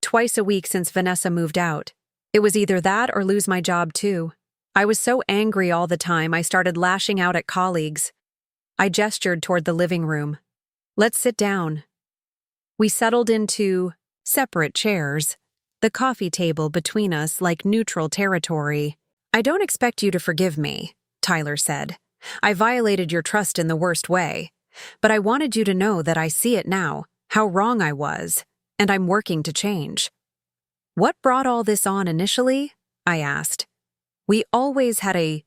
Twice a week since Vanessa moved out. It was either that or lose my job too. I was so angry all the time I started lashing out at colleagues. I gestured toward the living room. Let's sit down. We settled into separate chairs, the coffee table between us like neutral territory. I don't expect you to forgive me, Tyler said. I violated your trust in the worst way. But I wanted you to know that I see it now, how wrong I was, and I'm working to change. What brought all this on initially? I asked. We always had a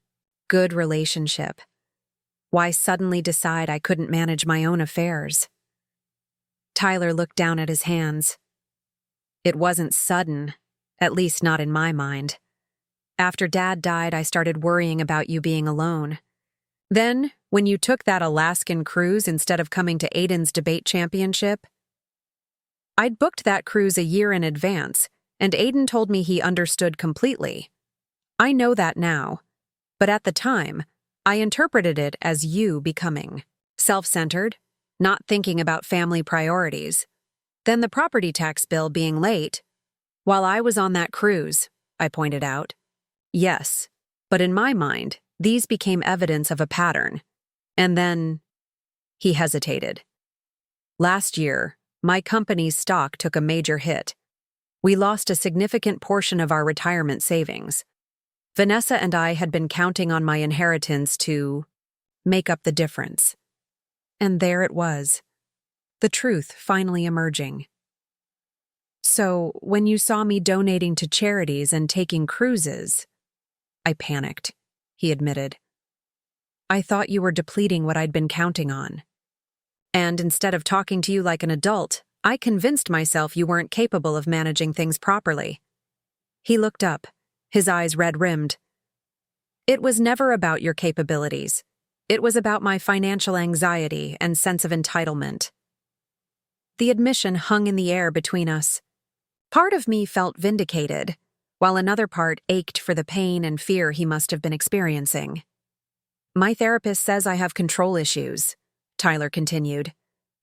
good relationship. Why suddenly decide I couldn't manage my own affairs? Tyler looked down at his hands. It wasn't sudden, at least not in my mind. After Dad died, I started worrying about you being alone. Then, when you took that Alaskan cruise instead of coming to Aiden's debate championship, I'd booked that cruise a year in advance, and Aiden told me he understood completely. I know that now, but at the time, I interpreted it as you becoming self-centered, not thinking about family priorities. Then the property tax bill being late. While I was on that cruise, I pointed out. Yes, but in my mind, these became evidence of a pattern. And then, he hesitated. Last year, my company's stock took a major hit. We lost a significant portion of our retirement savings. Vanessa and I had been counting on my inheritance to make up the difference. And there it was, the truth finally emerging. So, when you saw me donating to charities and taking cruises, I panicked, he admitted. I thought you were depleting what I'd been counting on. And instead of talking to you like an adult, I convinced myself you weren't capable of managing things properly. He looked up, his eyes red-rimmed. It was never about your capabilities. It was about my financial anxiety and sense of entitlement. The admission hung in the air between us. Part of me felt vindicated, while another part ached for the pain and fear he must have been experiencing. My therapist says I have control issues, Tyler continued.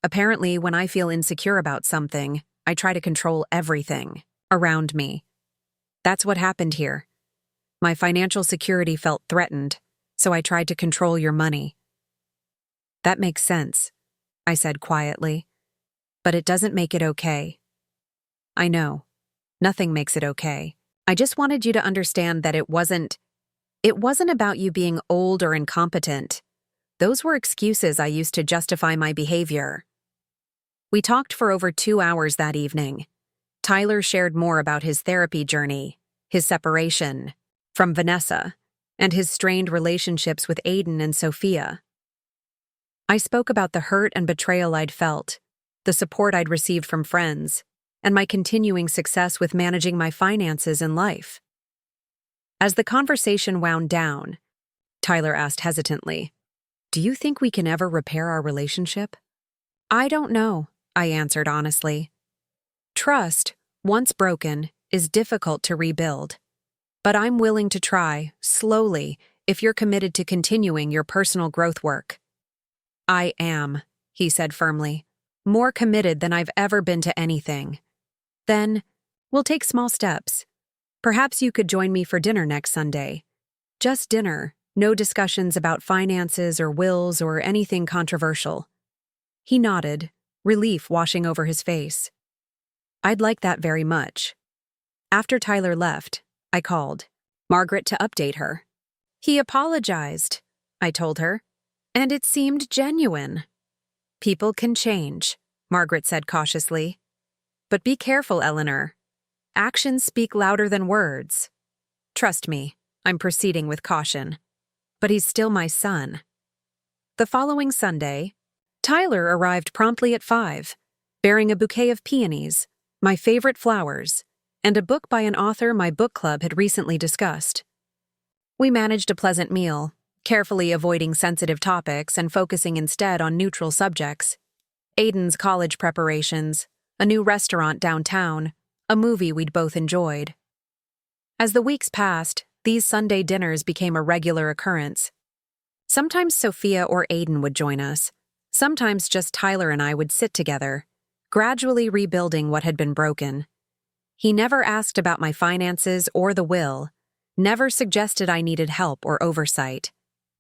Apparently, when I feel insecure about something, I try to control everything around me. That's what happened here. My financial security felt threatened, so I tried to control your money. That makes sense, I said quietly. But it doesn't make it okay. I know. Nothing makes it okay. I just wanted you to understand that it wasn't about you being old or incompetent. Those were excuses I used to justify my behavior. We talked for over 2 hours that evening. Tyler shared more about his therapy journey, his separation from Vanessa, and his strained relationships with Aiden and Sophia. I spoke about the hurt and betrayal I'd felt, the support I'd received from friends, and my continuing success with managing my finances and life. As the conversation wound down, Tyler asked hesitantly, "Do you think we can ever repair our relationship?" "I don't know," I answered honestly. Trust, once broken, is difficult to rebuild. But I'm willing to try, slowly, if you're committed to continuing your personal growth work. I am, he said firmly, more committed than I've ever been to anything. Then, we'll take small steps. Perhaps you could join me for dinner next Sunday. Just dinner, no discussions about finances or wills or anything controversial. He nodded, relief washing over his face. I'd like that very much. After Tyler left, I called Margaret to update her. He apologized, I told her, and it seemed genuine. People can change, Margaret said cautiously. But be careful, Eleanor. Actions speak louder than words. Trust me, I'm proceeding with caution. But he's still my son. The following Sunday, Tyler arrived promptly at 5, bearing a bouquet of peonies, my favorite flowers, and a book by an author my book club had recently discussed. We managed a pleasant meal, carefully avoiding sensitive topics and focusing instead on neutral subjects. Aiden's college preparations, a new restaurant downtown, a movie we'd both enjoyed. As the weeks passed, these Sunday dinners became a regular occurrence. Sometimes Sophia or Aiden would join us. Sometimes just Tyler and I would sit together, gradually rebuilding what had been broken. He never asked about my finances or the will, never suggested I needed help or oversight.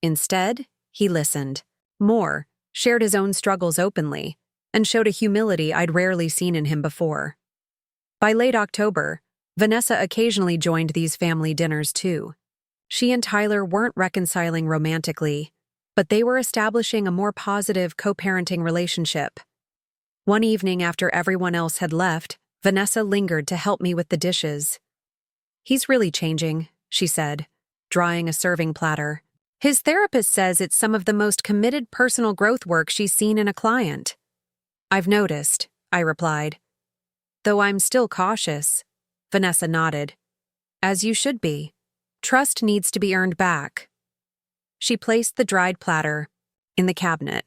Instead, he listened, more, shared his own struggles openly, and showed a humility I'd rarely seen in him before. By late October, Vanessa occasionally joined these family dinners too. She and Tyler weren't reconciling romantically, but they were establishing a more positive co-parenting relationship. One evening after everyone else had left, Vanessa lingered to help me with the dishes. "He's really changing," she said, drying a serving platter. "His therapist says it's some of the most committed personal growth work she's seen in a client." "I've noticed," I replied. Though I'm still cautious. Vanessa nodded. As you should be. Trust needs to be earned back. She placed the dried platter in the cabinet.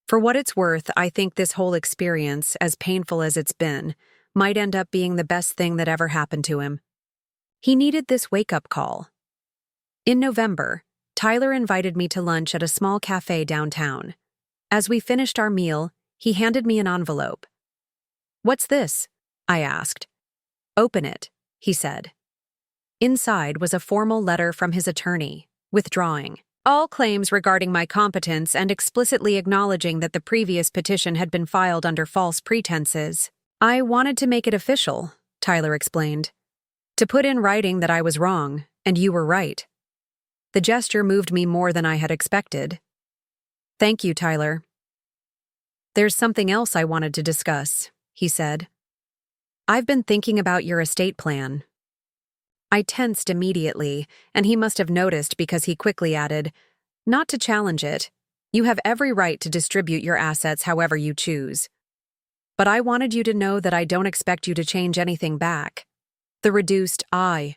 For what it's worth, I think this whole experience, as painful as it's been, might end up being the best thing that ever happened to him. He needed this wake-up call. In November, Tyler invited me to lunch at a small cafe downtown. As we finished our meal, he handed me an envelope. "What's this?" I asked. "Open it," he said. Inside was a formal letter from his attorney, withdrawing all claims regarding my competence and explicitly acknowledging that the previous petition had been filed under false pretenses. "I wanted to make it official," Tyler explained. "To put in writing that I was wrong, and you were right." The gesture moved me more than I had expected. "Thank you, Tyler." "There's something else I wanted to discuss," he said. "I've been thinking about your estate plan." I tensed immediately, and he must have noticed because he quickly added, "Not to challenge it. You have every right to distribute your assets however you choose. But I wanted you to know that I don't expect you to change anything back." The reduced "I."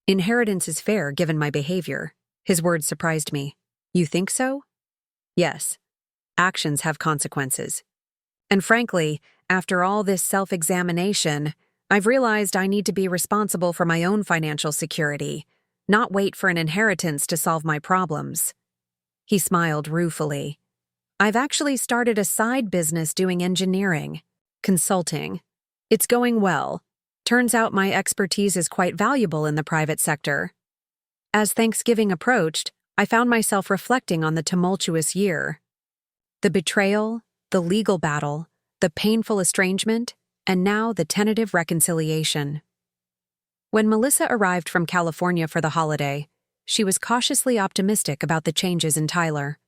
"Inheritance is fair given my behavior." His words surprised me. "You think so?" "Yes. Actions have consequences. And frankly, after all this self-examination, I've realized I need to be responsible for my own financial security, not wait for an inheritance to solve my problems." He smiled ruefully. "I've actually started a side business doing engineering, consulting. It's going well. Turns out my expertise is quite valuable in the private sector." As Thanksgiving approached, I found myself reflecting on the tumultuous year. The betrayal, the legal battle, the painful estrangement, and now the tentative reconciliation. When Melissa arrived from California for the holiday, she was cautiously optimistic about the changes in Tyler.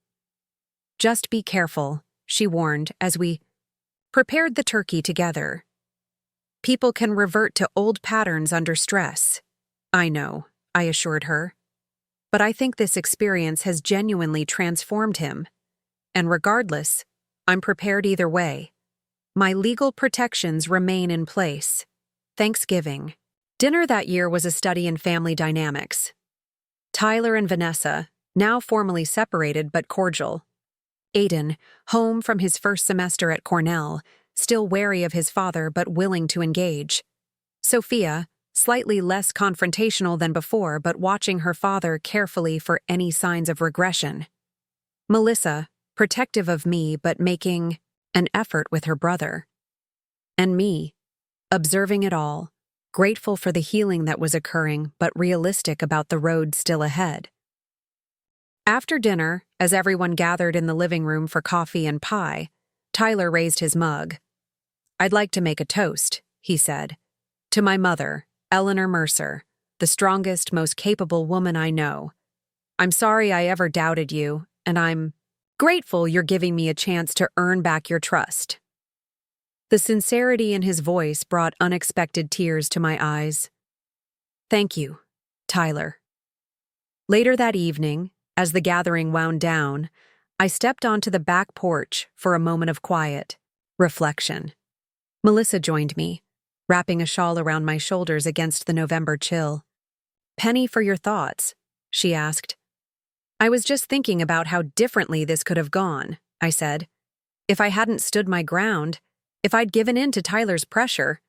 "Just be careful," she warned as we prepared the turkey together. "People can revert to old patterns under stress." "I know," I assured her. "But I think this experience has genuinely transformed him. And regardless, I'm prepared either way. My legal protections remain in place." Thanksgiving. Dinner that year was a study in family dynamics. Tyler and Vanessa, now formally separated but cordial. Aiden, home from his first semester at Cornell, still wary of his father but willing to engage. Sophia, slightly less confrontational than before but watching her father carefully for any signs of regression. Melissa, protective of me but making an effort with her brother. And me, observing it all, grateful for the healing that was occurring but realistic about the road still ahead. After dinner, as everyone gathered in the living room for coffee and pie, Tyler raised his mug. "I'd like to make a toast," he said. "To my mother, Eleanor Mercer, the strongest, most capable woman I know. I'm sorry I ever doubted you, and I'm grateful you're giving me a chance to earn back your trust." The sincerity in his voice brought unexpected tears to my eyes. "Thank you, Tyler." Later that evening, as the gathering wound down, I stepped onto the back porch for a moment of quiet, reflection. Melissa joined me, wrapping a shawl around my shoulders against the November chill. "Penny, for your thoughts," she asked. "I was just thinking about how differently this could have gone," I said. "If I hadn't stood my ground, if I'd given in to Tyler's pressure."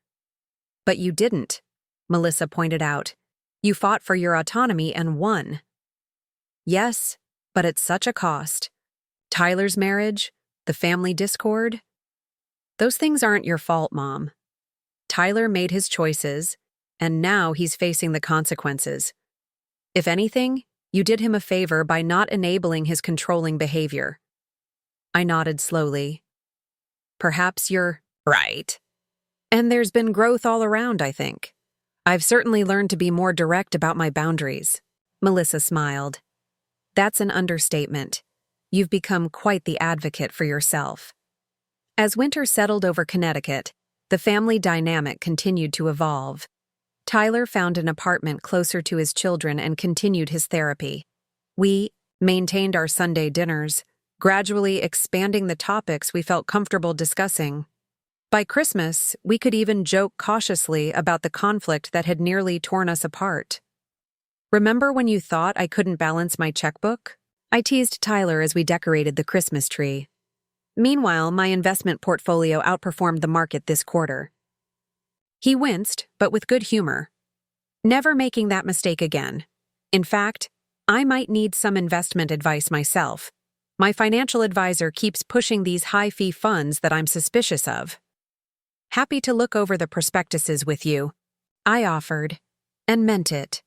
"But you didn't," Melissa pointed out. "You fought for your autonomy and won." "Yes, but at such a cost. Tyler's marriage, the family discord. Those things aren't your fault, Mom. Tyler made his choices, and now he's facing the consequences. If anything, you did him a favor by not enabling his controlling behavior." I nodded slowly. "Perhaps you're right. And there's been growth all around, I think. I've certainly learned to be more direct about my boundaries." Melissa smiled. "That's an understatement. You've become quite the advocate for yourself." As winter settled over Connecticut, the family dynamic continued to evolve. Tyler found an apartment closer to his children and continued his therapy. We maintained our Sunday dinners, gradually expanding the topics we felt comfortable discussing. By Christmas, we could even joke cautiously about the conflict that had nearly torn us apart. "Remember when you thought I couldn't balance my checkbook?" I teased Tyler as we decorated the Christmas tree. Meanwhile, my investment portfolio outperformed the market this quarter. He winced, but with good humor. "Never making that mistake again. In fact, I might need some investment advice myself. My financial advisor keeps pushing these high-fee funds that I'm suspicious of." "Happy to look over the prospectuses with you," I offered, and meant it.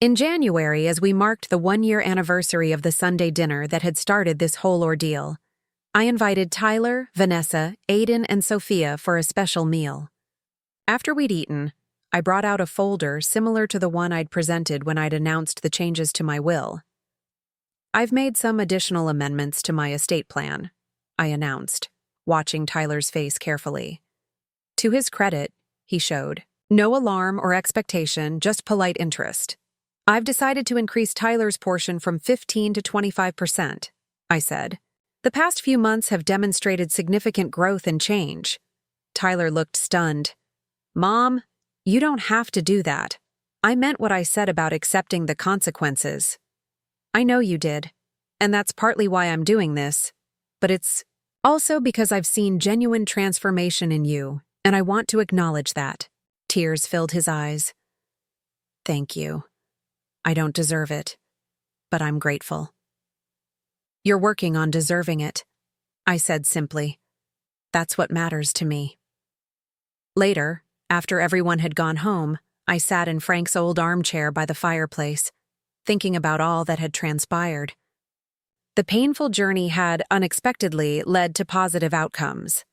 In January, as we marked the one-year anniversary of the Sunday dinner that had started this whole ordeal, I invited Tyler, Vanessa, Aiden, and Sophia for a special meal. After we'd eaten, I brought out a folder similar to the one I'd presented when I'd announced the changes to my will. "I've made some additional amendments to my estate plan," I announced, watching Tyler's face carefully. To his credit, he showed no alarm or expectation, just polite interest. "I've decided to increase Tyler's portion from 15 to 25%, I said. "The past few months have demonstrated significant growth and change." Tyler looked stunned. "Mom, you don't have to do that. I meant what I said about accepting the consequences." "I know you did, and that's partly why I'm doing this, but it's also because I've seen genuine transformation in you, and I want to acknowledge that." Tears filled his eyes. "Thank you. I don't deserve it, but I'm grateful." "You're working on deserving it," I said simply. "That's what matters to me." Later, after everyone had gone home, I sat in Frank's old armchair by the fireplace, thinking about all that had transpired. The painful journey had unexpectedly led to positive outcomes.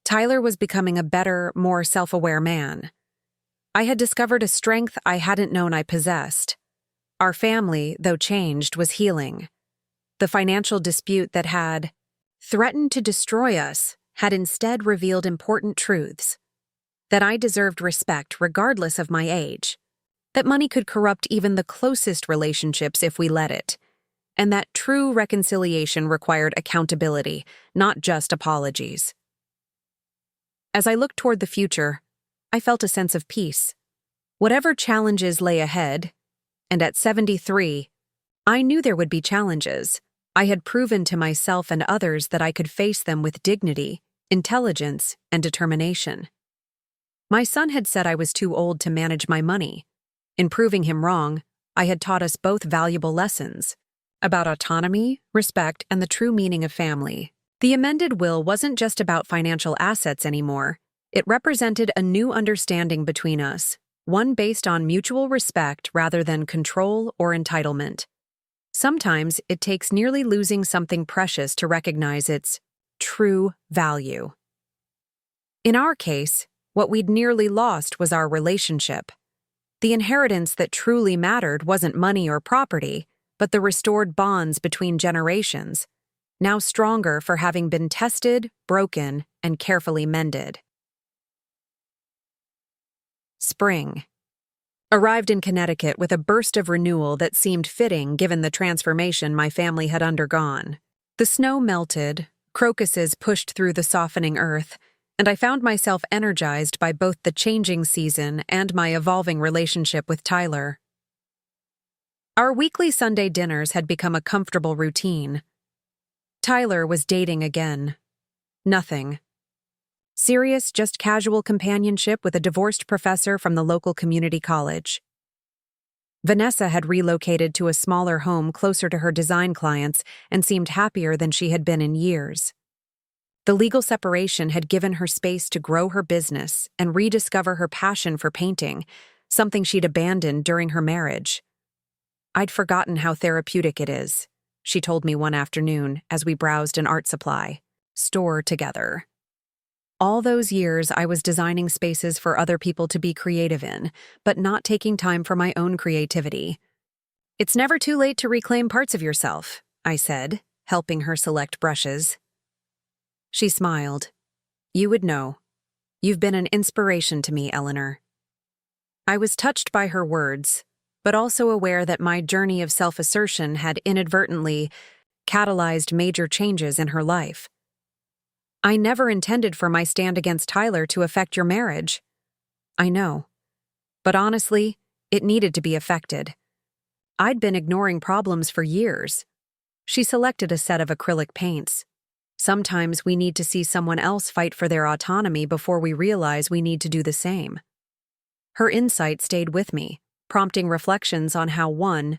Tyler was becoming a better, more self-aware man. I had discovered a strength I hadn't known I possessed. Our family, though changed, was healing. The financial dispute that had threatened to destroy us had instead revealed important truths. That I deserved respect regardless of my age. That money could corrupt even the closest relationships if we let it. And that true reconciliation required accountability, not just apologies. As I looked toward the future, I felt a sense of peace. Whatever challenges lay ahead, and at 73, I knew there would be challenges. I had proven to myself and others that I could face them with dignity, intelligence, and determination. My son had said I was too old to manage my money. In proving him wrong, I had taught us both valuable lessons about autonomy, respect, and the true meaning of family. The amended will wasn't just about financial assets anymore. It represented a new understanding between us, one based on mutual respect rather than control or entitlement. Sometimes it takes nearly losing something precious to recognize its true value. In our case, what we'd nearly lost was our relationship. The inheritance that truly mattered wasn't money or property, but the restored bonds between generations, now stronger for having been tested, broken, and carefully mended. Spring arrived in Connecticut with a burst of renewal that seemed fitting given the transformation my family had undergone. The snow melted, crocuses pushed through the softening earth, and I found myself energized by both the changing season and my evolving relationship with Tyler. Our weekly Sunday dinners had become a comfortable routine. Tyler was dating again. Nothing. Serious, just casual companionship with a divorced professor from the local community college. Vanessa had relocated to a smaller home closer to her design clients and seemed happier than she had been in years. The legal separation had given her space to grow her business and rediscover her passion for painting, something she'd abandoned during her marriage. "I'd forgotten how therapeutic it is," she told me one afternoon as we browsed an art supply store together. All those years I was designing spaces for other people to be creative in, but not taking time for my own creativity. "It's never too late to reclaim parts of yourself," I said, helping her select brushes. She smiled. "You would know. You've been an inspiration to me, Eleanor." I was touched by her words, but also aware that my journey of self-assertion had inadvertently catalyzed major changes in her life. I never intended for my stand against Tyler to affect your marriage. I know. But honestly, it needed to be affected. I'd been ignoring problems for years. She selected a set of acrylic paints. Sometimes we need to see someone else fight for their autonomy before we realize we need to do the same. Her insight stayed with me, prompting reflections on how one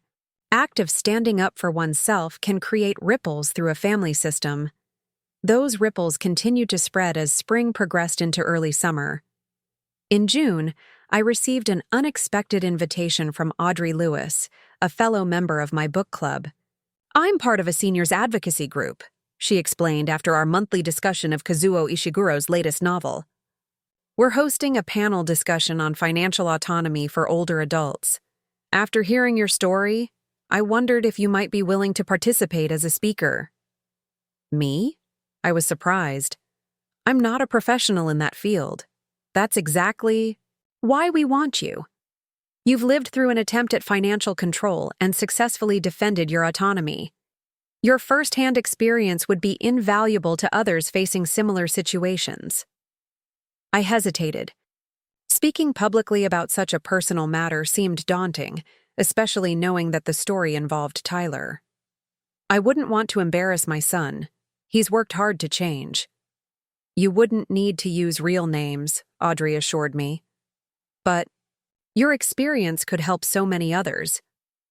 act of standing up for oneself can create ripples through a family system. Those ripples continued to spread as spring progressed into early summer. In June, I received an unexpected invitation from Audrey Lewis, a fellow member of my book club. "I'm part of a seniors advocacy group," she explained after our monthly discussion of Kazuo Ishiguro's latest novel. "We're hosting a panel discussion on financial autonomy for older adults. After hearing your story, I wondered if you might be willing to participate as a speaker." Me? I was surprised. I'm not a professional in that field. That's exactly why we want you. You've lived through an attempt at financial control and successfully defended your autonomy. Your first-hand experience would be invaluable to others facing similar situations. I hesitated. Speaking publicly about such a personal matter seemed daunting, especially knowing that the story involved Tyler. I wouldn't want to embarrass my son. He's worked hard to change. "You wouldn't need to use real names," Audrey assured me. "But your experience could help so many others."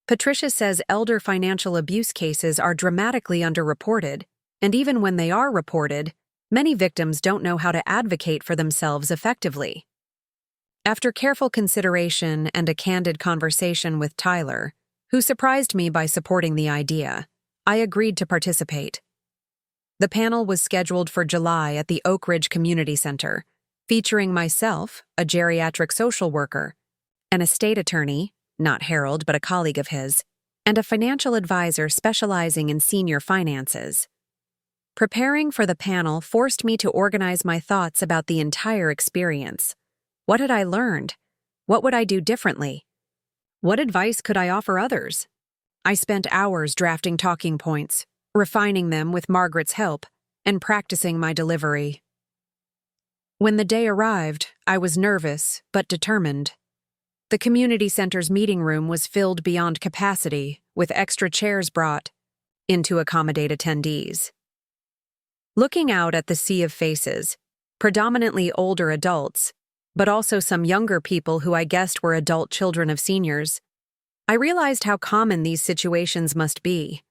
Patricia says elder financial abuse cases are dramatically underreported, and even when they are reported, many victims don't know how to advocate for themselves effectively. After careful consideration and a candid conversation with Tyler, who surprised me by supporting the idea, I agreed to participate. The panel was scheduled for July at the Oak Ridge Community Center, featuring myself, a geriatric social worker, an estate attorney, not Harold but a colleague of his, and a financial advisor specializing in senior finances. Preparing for the panel forced me to organize my thoughts about the entire experience. What had I learned? What would I do differently? What advice could I offer others? I spent hours drafting talking points, refining them with Margaret's help, and practicing my delivery. When the day arrived, I was nervous but determined. The community center's meeting room was filled beyond capacity, with extra chairs brought in to accommodate attendees. Looking out at the sea of faces, predominantly older adults, but also some younger people who I guessed were adult children of seniors, I realized how common these situations must be.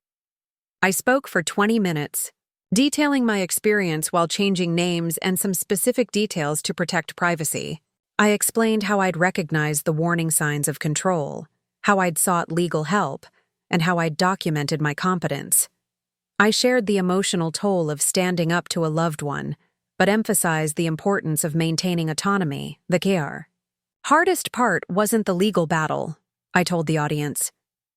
I spoke for 20 minutes, detailing my experience while changing names and some specific details to protect privacy. I explained how I'd recognized the warning signs of control, how I'd sought legal help, and how I'd documented my competence. I shared the emotional toll of standing up to a loved one, but emphasized the importance of maintaining autonomy, the care. Hardest part wasn't the legal battle, I told the audience.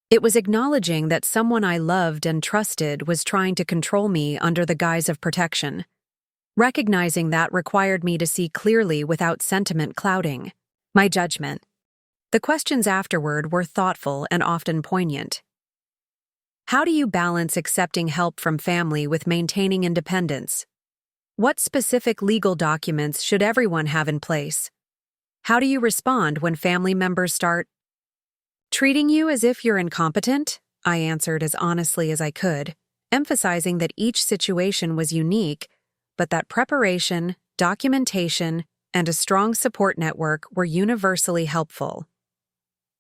It was acknowledging that someone I loved and trusted was trying to control me under the guise of protection. Recognizing that required me to see clearly without sentiment clouding my judgment. The questions afterward were thoughtful and often poignant. How do you balance accepting help from family with maintaining independence? What specific legal documents should everyone have in place? How do you respond when family members start treating you as if you're incompetent? I answered as honestly as I could, emphasizing that each situation was unique, but that preparation, documentation, and a strong support network were universally helpful.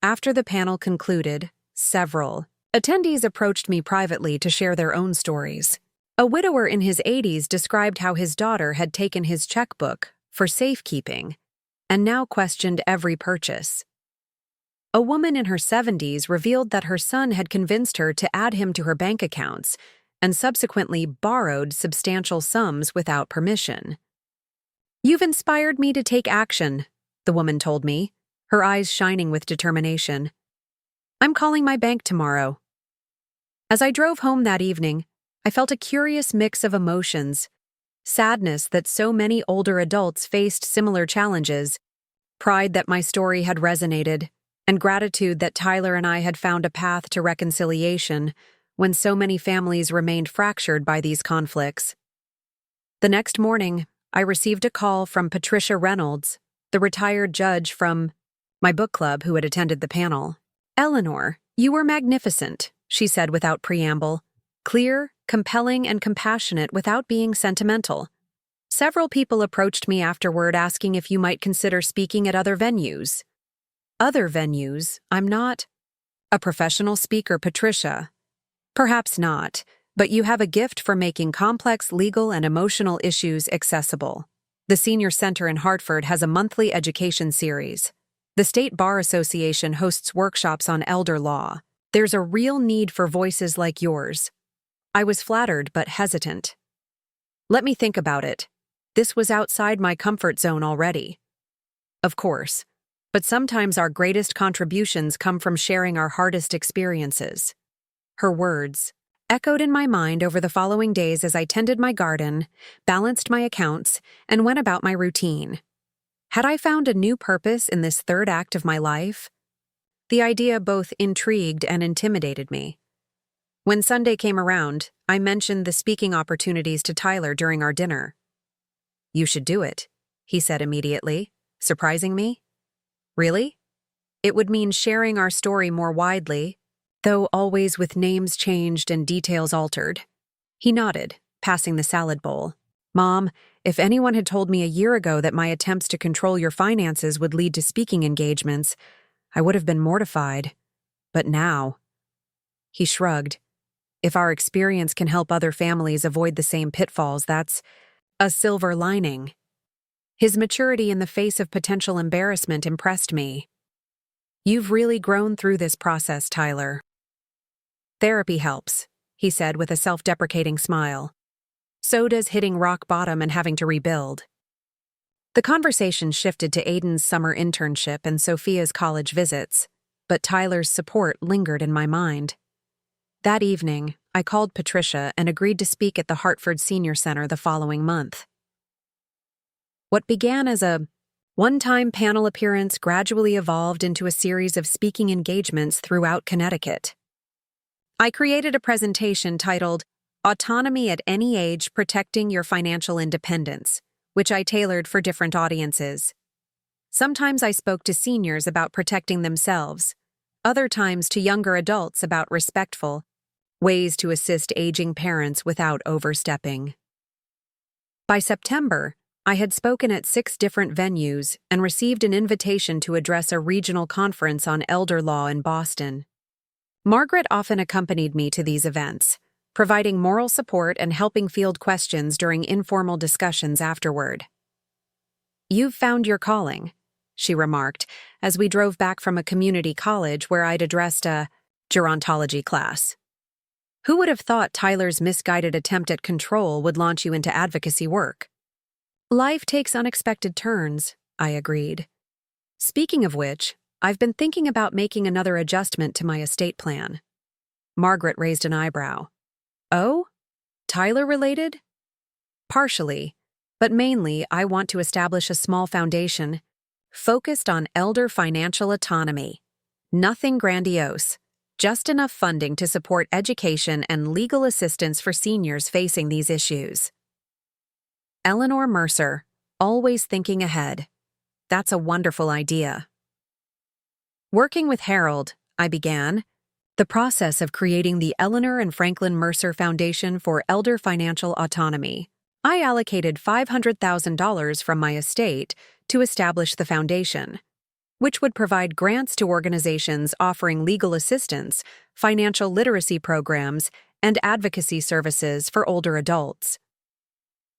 After the panel concluded, several attendees approached me privately to share their own stories. A widower in his 80s described how his daughter had taken his checkbook for safekeeping and now questioned every purchase. A woman in her 70s revealed that her son had convinced her to add him to her bank accounts and subsequently borrowed substantial sums without permission. "You've inspired me to take action," the woman told me, her eyes shining with determination. "I'm calling my bank tomorrow." As I drove home that evening, I felt a curious mix of emotions: sadness that so many older adults faced similar challenges, pride that my story had resonated, and gratitude that Tyler and I had found a path to reconciliation when so many families remained fractured by these conflicts. The next morning, I received a call from Patricia Reynolds, the retired judge from my book club who had attended the panel. "Eleanor, you were magnificent," she said without preamble. "Clear, compelling, and compassionate without being sentimental. Several people approached me afterward asking if you might consider speaking at other venues." "Other venues? I'm not a professional speaker, Patricia." "Perhaps not, but you have a gift for making complex legal and emotional issues accessible. The Senior Center in Hartford has a monthly education series. The State Bar Association hosts workshops on elder law. There's a real need for voices like yours." I was flattered but hesitant. Let me think about it. This was outside my comfort zone already. Of course, but sometimes our greatest contributions come from sharing our hardest experiences. Her words echoed in my mind over the following days as I tended my garden, balanced my accounts, and went about my routine. Had I found a new purpose in this third act of my life? The idea both intrigued and intimidated me. When Sunday came around, I mentioned the speaking opportunities to Tyler during our dinner. "You should do it," he said immediately, surprising me. "Really? It would mean sharing our story more widely, though always with names changed and details altered." He nodded, passing the salad bowl. "Mom, if anyone had told me a year ago that my attempts to control your finances would lead to speaking engagements, I would have been mortified. But now..." He shrugged. "If our experience can help other families avoid the same pitfalls, that's a silver lining." His maturity in the face of potential embarrassment impressed me. "You've really grown through this process, Tyler." "Therapy helps," he said with a self-deprecating smile. "So does hitting rock bottom and having to rebuild." The conversation shifted to Aiden's summer internship and Sophia's college visits, but Tyler's support lingered in my mind. That evening, I called Patricia and agreed to speak at the Hartford Senior Center the following month. What began as a one-time panel appearance gradually evolved into a series of speaking engagements throughout Connecticut. I created a presentation titled "Autonomy at Any Age: Protecting Your Financial Independence," which I tailored for different audiences. Sometimes I spoke to seniors about protecting themselves, other times to younger adults about respectful ways to assist aging parents without overstepping. By September, I had spoken at 6 different venues and received an invitation to address a regional conference on elder law in Boston. Margaret often accompanied me to these events, providing moral support and helping field questions during informal discussions afterward. "You've found your calling," she remarked, as we drove back from a community college where I'd addressed a gerontology class. "Who would have thought Tyler's misguided attempt at control would launch you into advocacy work?" "Life takes unexpected turns," I agreed. "Speaking of which, I've been thinking about making another adjustment to my estate plan." Margaret raised an eyebrow. "Oh? Tyler-related?" "Partially, but mainly I want to establish a small foundation focused on elder financial autonomy. Nothing grandiose, just enough funding to support education and legal assistance for seniors facing these issues." Eleanor Mercer, always thinking ahead. That's a wonderful idea. Working with Harold, I began the process of creating the Eleanor and Franklin Mercer Foundation for Elder Financial Autonomy. I allocated $500,000 from my estate to establish the foundation, which would provide grants to organizations offering legal assistance, financial literacy programs, and advocacy services for older adults.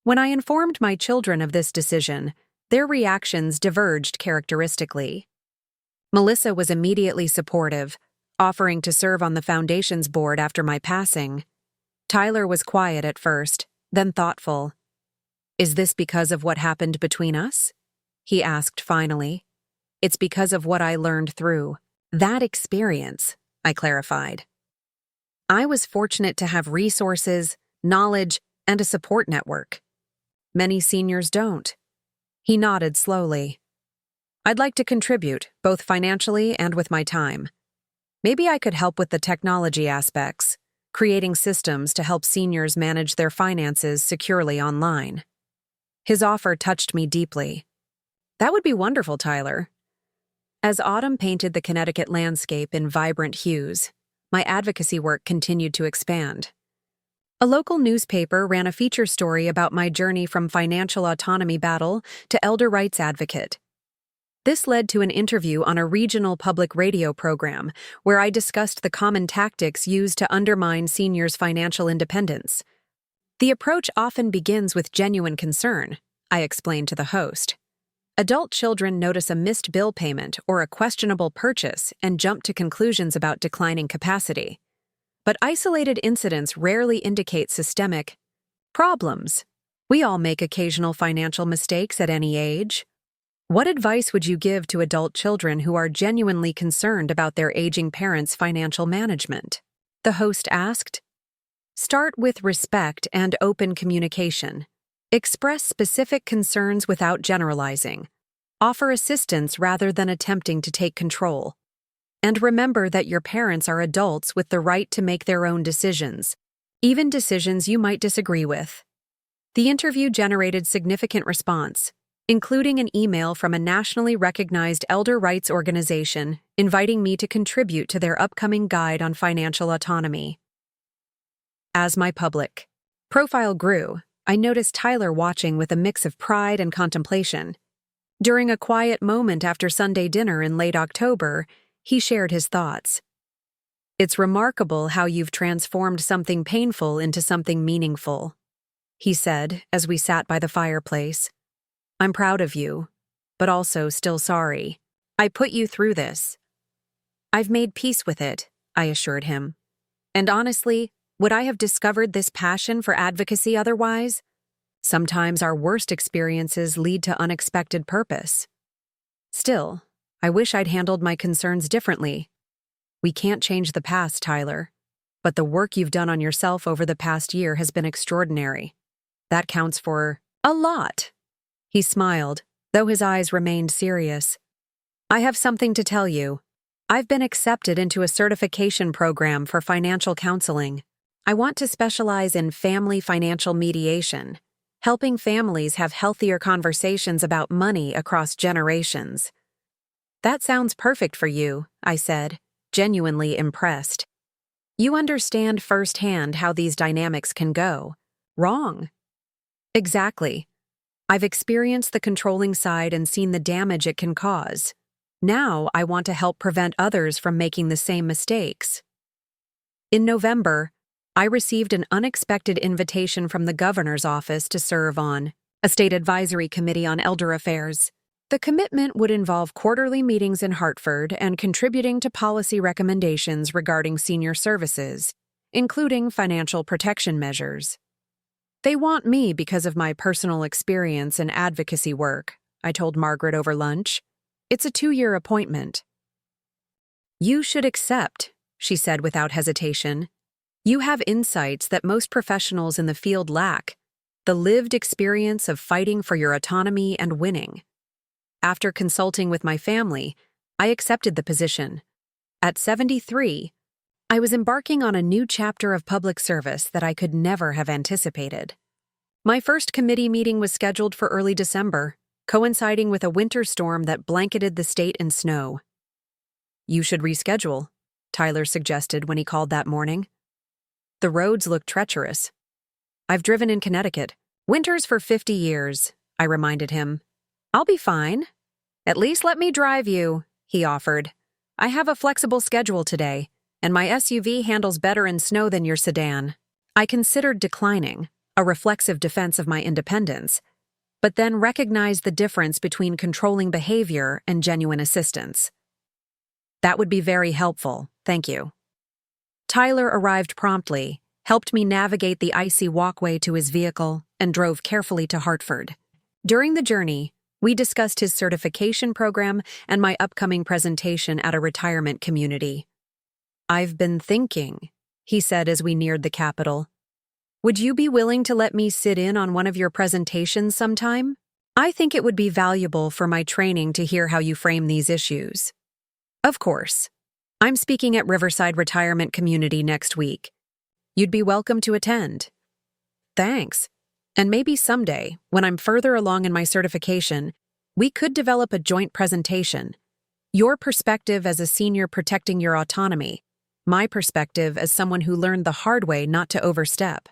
When I informed my children of this decision, their reactions diverged characteristically. Melissa was immediately supportive, offering to serve on the foundation's board after my passing. Tyler was quiet at first, then thoughtful. "Is this because of what happened between us?" he asked finally. "It's because of what I learned through that experience," I clarified. "I was fortunate to have resources, knowledge, and a support network. Many seniors don't." He nodded slowly. "I'd like to contribute, both financially and with my time. Maybe I could help with the technology aspects, creating systems to help seniors manage their finances securely online." His offer touched me deeply. That would be wonderful, Tyler. As autumn painted the Connecticut landscape in vibrant hues, my advocacy work continued to expand. A local newspaper ran a feature story about my journey from financial autonomy battle to elder rights advocate. This led to an interview on a regional public radio program where I discussed the common tactics used to undermine seniors' financial independence. The approach often begins with genuine concern, I explained to the host. Adult children notice a missed bill payment or a questionable purchase and jump to conclusions about declining capacity. But isolated incidents rarely indicate systemic problems. We all make occasional financial mistakes at any age. What advice would you give to adult children who are genuinely concerned about their aging parents' financial management? The host asked. Start with respect and open communication. Express specific concerns without generalizing. Offer assistance rather than attempting to take control. And remember that your parents are adults with the right to make their own decisions, even decisions you might disagree with. The interview generated significant response, including an email from a nationally recognized elder rights organization inviting me to contribute to their upcoming guide on financial autonomy. As my public profile grew, I noticed Tyler watching with a mix of pride and contemplation. During a quiet moment after Sunday dinner in late October, he shared his thoughts. It's remarkable how you've transformed something painful into something meaningful, he said as we sat by the fireplace. I'm proud of you, but also still sorry. I put you through this. I've made peace with it, I assured him. And honestly, would I have discovered this passion for advocacy otherwise? Sometimes our worst experiences lead to unexpected purpose. Still, I wish I'd handled my concerns differently. We can't change the past, Tyler, but the work you've done on yourself over the past year has been extraordinary. That counts for a lot. He smiled, though his eyes remained serious. I have something to tell you. I've been accepted into a certification program for financial counseling. I want to specialize in family financial mediation, helping families have healthier conversations about money across generations. That sounds perfect for you, I said, genuinely impressed. You understand firsthand how these dynamics can go wrong. Exactly. I've experienced the controlling side and seen the damage it can cause. Now I want to help prevent others from making the same mistakes. In November, I received an unexpected invitation from the governor's office to serve on a state advisory committee on elder affairs. The commitment would involve quarterly meetings in Hartford and contributing to policy recommendations regarding senior services, including financial protection measures. They want me because of my personal experience and advocacy work, I told Margaret over lunch. It's a 2-year appointment. You should accept, she said without hesitation. You have insights that most professionals in the field lack, the lived experience of fighting for your autonomy and winning. After consulting with my family, I accepted the position. At 73, I was embarking on a new chapter of public service that I could never have anticipated. My first committee meeting was scheduled for early December, coinciding with a winter storm that blanketed the state in snow. You should reschedule, Tyler suggested when he called that morning. The roads look treacherous. I've driven in Connecticut. Winters for 50 years, I reminded him. I'll be fine. At least let me drive you, he offered. I have a flexible schedule today, and my SUV handles better in snow than your sedan. I considered declining, a reflexive defense of my independence, but then recognized the difference between controlling behavior and genuine assistance. That would be very helpful, thank you. Tyler arrived promptly, helped me navigate the icy walkway to his vehicle, and drove carefully to Hartford. During the journey, we discussed his certification program and my upcoming presentation at a retirement community. I've been thinking, he said as we neared the Capitol. Would you be willing to let me sit in on one of your presentations sometime? I think it would be valuable for my training to hear how you frame these issues. Of course. I'm speaking at Riverside Retirement Community next week. You'd be welcome to attend. Thanks. And maybe someday, when I'm further along in my certification, we could develop a joint presentation. Your perspective as a senior protecting your autonomy, my perspective as someone who learned the hard way not to overstep.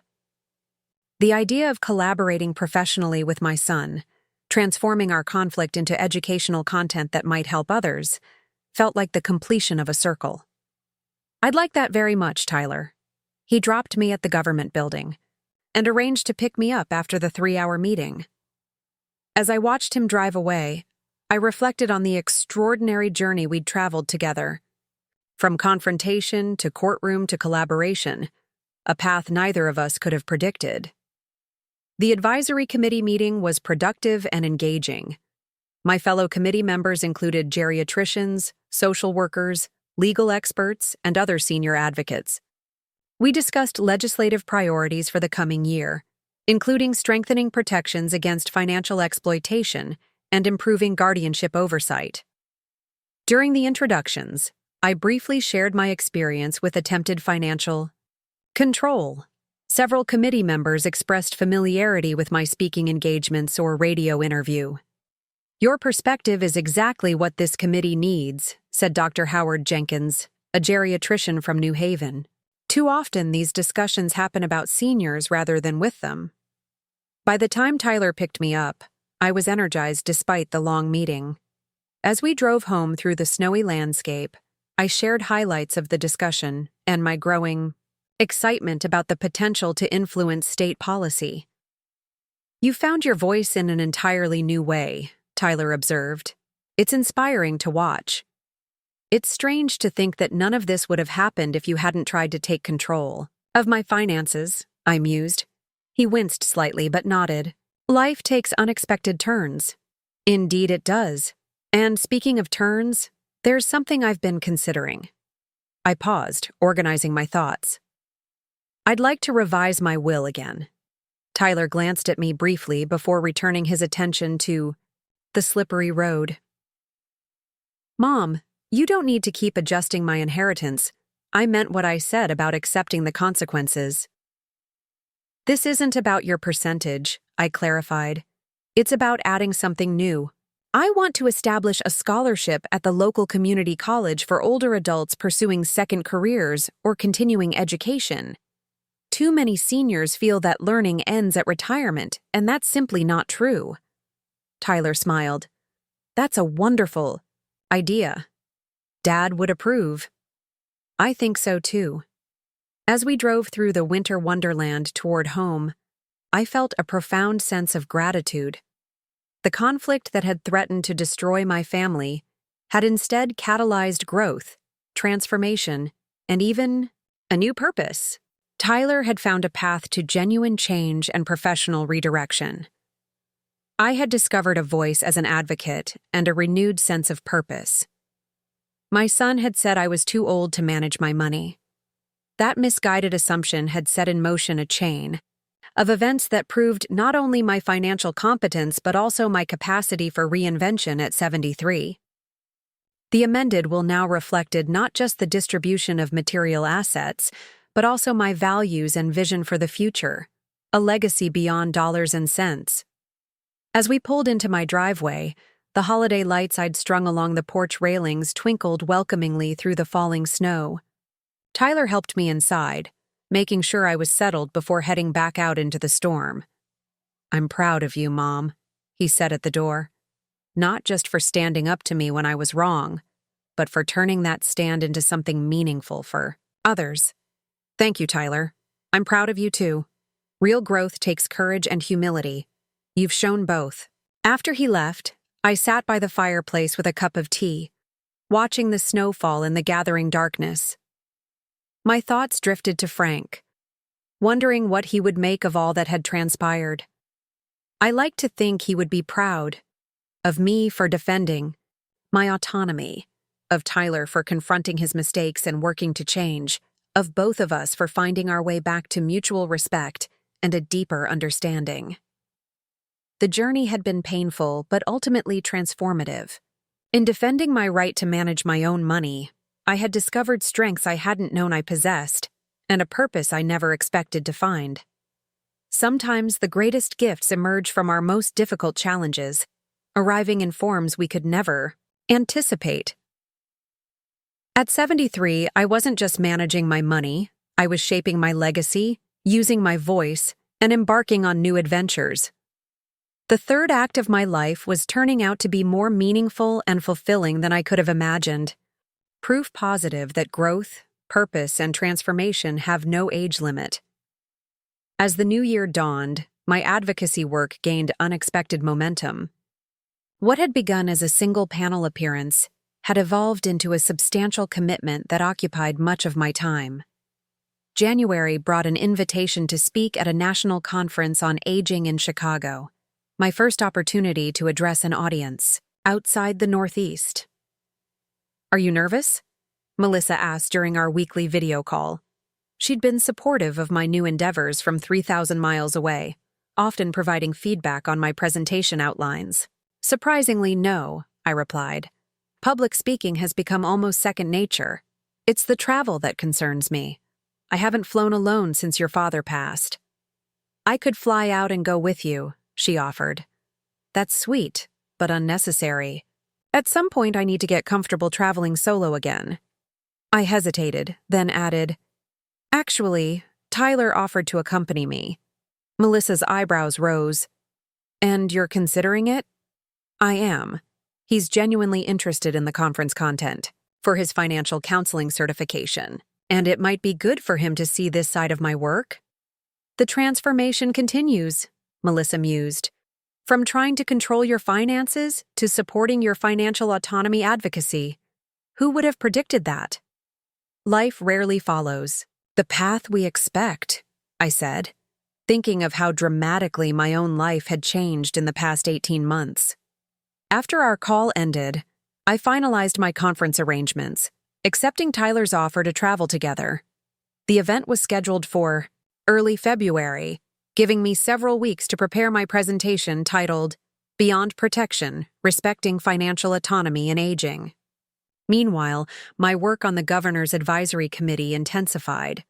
The idea of collaborating professionally with my son, transforming our conflict into educational content that might help others, felt like the completion of a circle. I'd like that very much, Tyler. He dropped me at the government building and arranged to pick me up after the 3-hour meeting. As I watched him drive away, I reflected on the extraordinary journey we'd traveled together. From confrontation to courtroom to collaboration, a path neither of us could have predicted. The advisory committee meeting was productive and engaging. My fellow committee members included geriatricians, social workers, legal experts, and other senior advocates. We discussed legislative priorities for the coming year, including strengthening protections against financial exploitation and improving guardianship oversight. During the introductions, I briefly shared my experience with attempted financial control. Several committee members expressed familiarity with my speaking engagements or radio interview. Your perspective is exactly what this committee needs, said Dr. Howard Jenkins, a geriatrician from New Haven. Too often these discussions happen about seniors rather than with them. By the time Tyler picked me up, I was energized despite the long meeting. As we drove home through the snowy landscape, I shared highlights of the discussion and my growing excitement about the potential to influence state policy. You found your voice in an entirely new way, Tyler observed. It's inspiring to watch. It's strange to think that none of this would have happened if you hadn't tried to take control of my finances, I mused. He winced slightly but nodded. Life takes unexpected turns. Indeed it does. And speaking of turns, there's something I've been considering. I paused, organizing my thoughts. I'd like to revise my will again. Tyler glanced at me briefly before returning his attention to the slippery road. Mom, you don't need to keep adjusting my inheritance. I meant what I said about accepting the consequences. This isn't about your percentage, I clarified. It's about adding something new. I want to establish a scholarship at the local community college for older adults pursuing second careers or continuing education. Too many seniors feel that learning ends at retirement, and that's simply not true. Tyler smiled. That's a wonderful idea. Dad would approve. I think so too. As we drove through the winter wonderland toward home, I felt a profound sense of gratitude. The conflict that had threatened to destroy my family had instead catalyzed growth, transformation, and even a new purpose. Tyler had found a path to genuine change and professional redirection. I had discovered a voice as an advocate and a renewed sense of purpose. My son had said I was too old to manage my money. That misguided assumption had set in motion a chain of events that proved not only my financial competence but also my capacity for reinvention at 73. The amended will now reflected not just the distribution of material assets, but also my values and vision for the future, a legacy beyond dollars and cents. As we pulled into my driveway, the holiday lights I'd strung along the porch railings twinkled welcomingly through the falling snow. Tyler helped me inside, making sure I was settled before heading back out into the storm. I'm proud of you, Mom, he said at the door. Not just for standing up to me when I was wrong, but for turning that stand into something meaningful for others. Thank you, Tyler. I'm proud of you too. Real growth takes courage and humility. You've shown both. After he left, I sat by the fireplace with a cup of tea, watching the snow fall in the gathering darkness. My thoughts drifted to Frank, wondering what he would make of all that had transpired. I liked to think he would be proud of me for defending my autonomy, of Tyler for confronting his mistakes and working to change, of both of us for finding our way back to mutual respect and a deeper understanding. The journey had been painful but ultimately transformative. In defending my right to manage my own money, I had discovered strengths I hadn't known I possessed, and a purpose I never expected to find. Sometimes the greatest gifts emerge from our most difficult challenges, arriving in forms we could never anticipate. At 73, I wasn't just managing my money, I was shaping my legacy, using my voice, and embarking on new adventures. The third act of my life was turning out to be more meaningful and fulfilling than I could have imagined. Proof positive that growth, purpose, and transformation have no age limit. As the new year dawned, my advocacy work gained unexpected momentum. What had begun as a single panel appearance had evolved into a substantial commitment that occupied much of my time. January brought an invitation to speak at a national conference on aging in Chicago, my first opportunity to address an audience outside the Northeast. "Are you nervous?" Melissa asked during our weekly video call. She'd been supportive of my new endeavors from 3,000 miles away, often providing feedback on my presentation outlines. "Surprisingly, no," I replied. "Public speaking has become almost second nature. It's the travel that concerns me. I haven't flown alone since your father passed." "I could fly out and go with you," she offered. "That's sweet, but unnecessary. At some point I need to get comfortable traveling solo again." I hesitated, then added, "Actually, Tyler offered to accompany me." Melissa's eyebrows rose. "And you're considering it?" "I am. He's genuinely interested in the conference content for his financial counseling certification, and it might be good for him to see this side of my work." "The transformation continues," Melissa mused. "From trying to control your finances to supporting your financial autonomy advocacy. Who would have predicted that?" "Life rarely follows the path we expect," I said, thinking of how dramatically my own life had changed in the past 18 months. After our call ended, I finalized my conference arrangements, accepting Tyler's offer to travel together. The event was scheduled for early February, giving me several weeks to prepare my presentation titled "Beyond Protection: Respecting Financial Autonomy in Aging." Meanwhile, my work on the Governor's Advisory Committee intensified.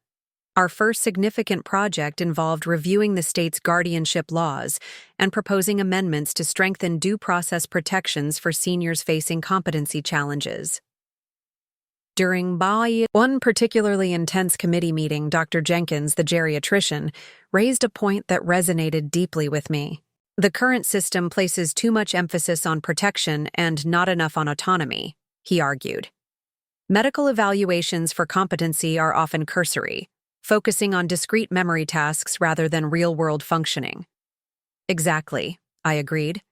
Our first significant project involved reviewing the state's guardianship laws and proposing amendments to strengthen due process protections for seniors facing competency challenges. During one particularly intense committee meeting, Dr. Jenkins, the geriatrician, raised a point that resonated deeply with me. "The current system places too much emphasis on protection and not enough on autonomy," he argued. "Medical evaluations for competency are often cursory, focusing on discrete memory tasks rather than real-world functioning." "Exactly," I agreed.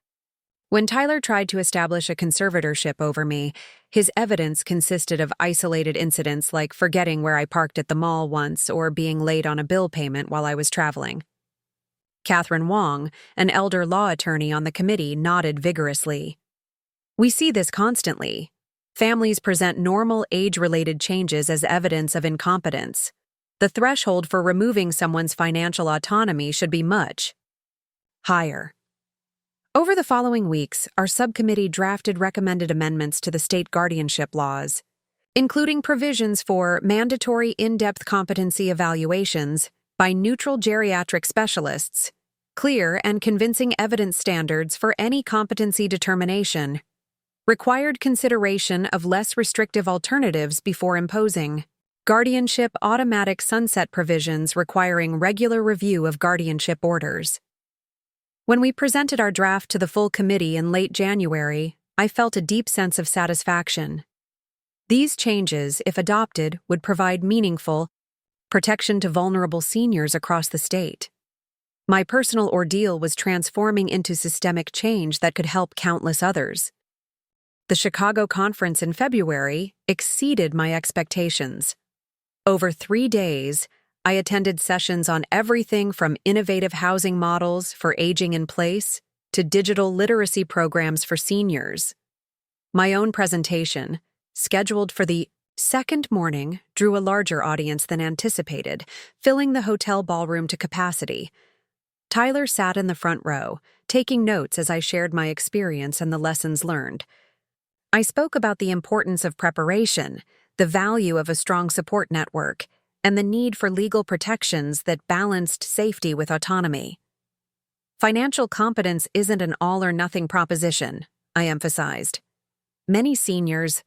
When Tyler tried to establish a conservatorship over me, his evidence consisted of isolated incidents like forgetting where I parked at the mall once or being late on a bill payment while I was traveling. Catherine Wong, an elder law attorney on the committee, nodded vigorously. "We see this constantly. Families present normal age-related changes as evidence of incompetence. The threshold for removing someone's financial autonomy should be much higher." Over the following weeks, our subcommittee drafted recommended amendments to the state guardianship laws, including provisions for mandatory in-depth competency evaluations by neutral geriatric specialists, clear and convincing evidence standards for any competency determination, required consideration of less restrictive alternatives before imposing, guardianship automatic sunset provisions requiring regular review of guardianship orders. When we presented our draft to the full committee in late January, I felt a deep sense of satisfaction. These changes, if adopted, would provide meaningful protection to vulnerable seniors across the state. My personal ordeal was transforming into systemic change that could help countless others. The Chicago conference in February exceeded my expectations. Over 3 days, I attended sessions on everything from innovative housing models for aging in place to digital literacy programs for seniors. My own presentation, scheduled for the second morning, drew a larger audience than anticipated, filling the hotel ballroom to capacity. Tyler sat in the front row, taking notes as I shared my experience and the lessons learned. I spoke about the importance of preparation, the value of a strong support network, and the need for legal protections that balanced safety with autonomy. Financial competence isn't an all-or-nothing proposition, I emphasized. Many seniors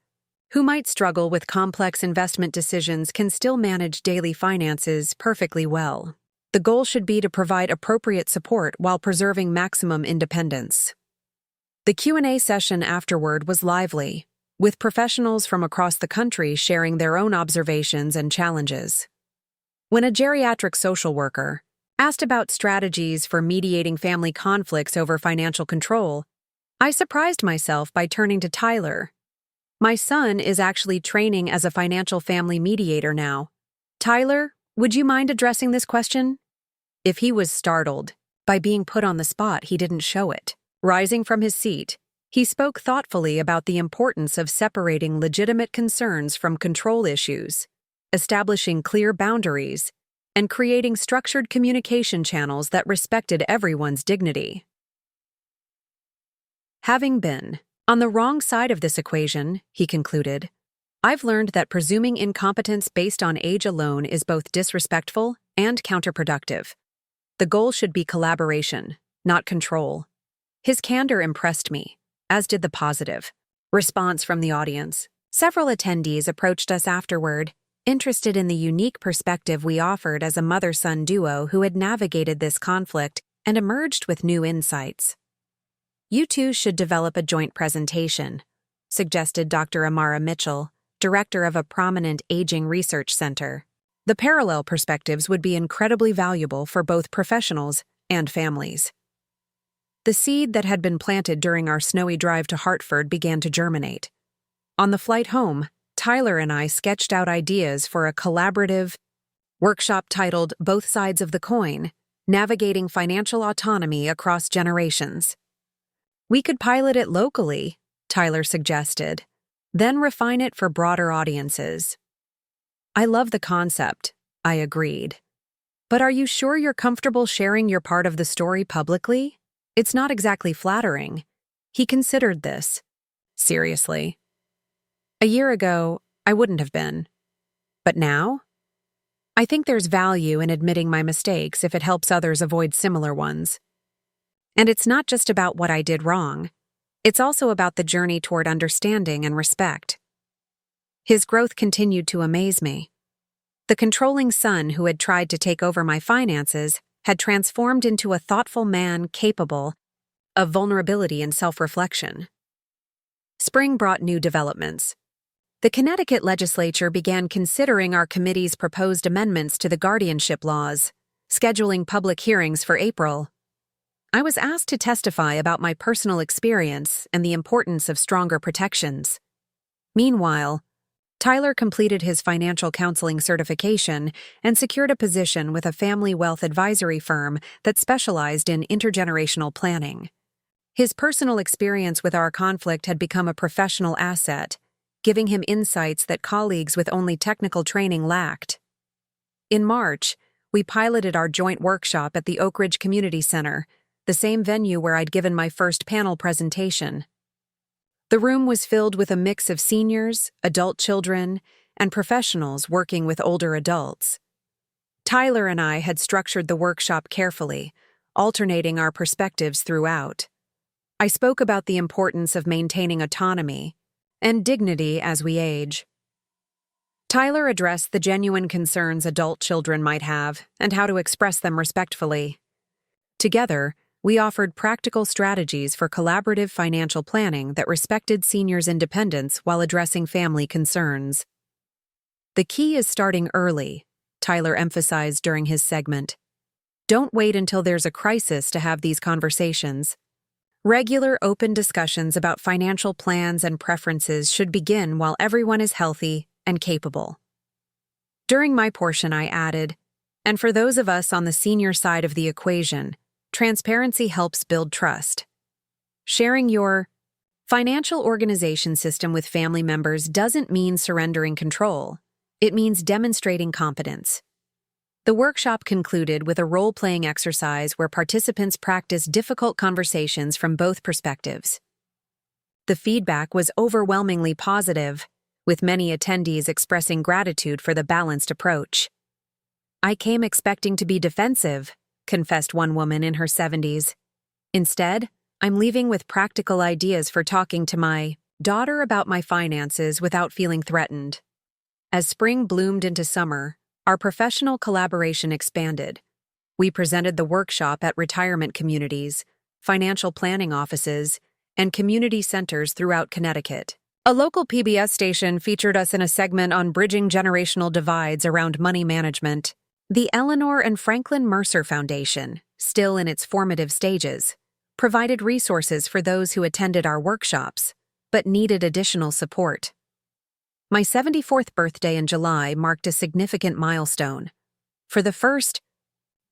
who might struggle with complex investment decisions can still manage daily finances perfectly well. The goal should be to provide appropriate support while preserving maximum independence. The Q&A session afterward was lively, with professionals from across the country sharing their own observations and challenges. When a geriatric social worker asked about strategies for mediating family conflicts over financial control, I surprised myself by turning to Tyler. My son is actually training as a financial family mediator now. Tyler, would you mind addressing this question? If he was startled by being put on the spot, he didn't show it. Rising from his seat, he spoke thoughtfully about the importance of separating legitimate concerns from control issues, establishing clear boundaries, and creating structured communication channels that respected everyone's dignity. Having been on the wrong side of this equation, he concluded, I've learned that presuming incompetence based on age alone is both disrespectful and counterproductive. The goal should be collaboration, not control. His candor impressed me, as did the positive response from the audience. Several attendees approached us afterward, interested in the unique perspective we offered as a mother-son duo who had navigated this conflict and emerged with new insights. You two should develop a joint presentation, suggested Dr. Amara Mitchell, director of a prominent aging research center. The parallel perspectives would be incredibly valuable for both professionals and families. The seed that had been planted during our snowy drive to Hartford began to germinate. On the flight home, Tyler and I sketched out ideas for a collaborative workshop titled Both Sides of the Coin, Navigating Financial Autonomy Across Generations. We could pilot it locally, Tyler suggested, then refine it for broader audiences. I love the concept, I agreed. But are you sure you're comfortable sharing your part of the story publicly? It's not exactly flattering. He considered this. Seriously. A year ago, I wouldn't have been. But now? I think there's value in admitting my mistakes if it helps others avoid similar ones. And it's not just about what I did wrong. It's also about the journey toward understanding and respect. His growth continued to amaze me. The controlling son who had tried to take over my finances had transformed into a thoughtful man capable of vulnerability and self-reflection. Spring brought new developments. The Connecticut legislature began considering our committee's proposed amendments to the guardianship laws, scheduling public hearings for April. I was asked to testify about my personal experience and the importance of stronger protections. Meanwhile, Tyler completed his financial counseling certification and secured a position with a family wealth advisory firm that specialized in intergenerational planning. His personal experience with our conflict had become a professional asset, giving him insights that colleagues with only technical training lacked. In March, we piloted our joint workshop at the Oak Ridge Community Center, the same venue where I'd given my first panel presentation. The room was filled with a mix of seniors, adult children, and professionals working with older adults. Tyler and I had structured the workshop carefully, alternating our perspectives throughout. I spoke about the importance of maintaining autonomy and dignity as we age. Tyler addressed the genuine concerns adult children might have and how to express them respectfully. Together, we offered practical strategies for collaborative financial planning that respected seniors' independence while addressing family concerns. The key is starting early, Tyler emphasized during his segment. Don't wait until there's a crisis to have these conversations. Regular open discussions about financial plans and preferences should begin while everyone is healthy and capable. During my portion, I added, and for those of us on the senior side of the equation, transparency helps build trust. Sharing your financial organization system with family members doesn't mean surrendering control. It means demonstrating competence. The workshop concluded with a role-playing exercise where participants practiced difficult conversations from both perspectives. The feedback was overwhelmingly positive, with many attendees expressing gratitude for the balanced approach. I came expecting to be defensive, confessed one woman in her 70s. Instead, I'm leaving with practical ideas for talking to my daughter about my finances without feeling threatened. As spring bloomed into summer, our professional collaboration expanded. We presented the workshop at retirement communities, financial planning offices, and community centers throughout Connecticut. A local PBS station featured us in a segment on bridging generational divides around money management. The Eleanor and Franklin Mercer Foundation, still in its formative stages, provided resources for those who attended our workshops, but needed additional support. My 74th birthday in July marked a significant milestone. For the first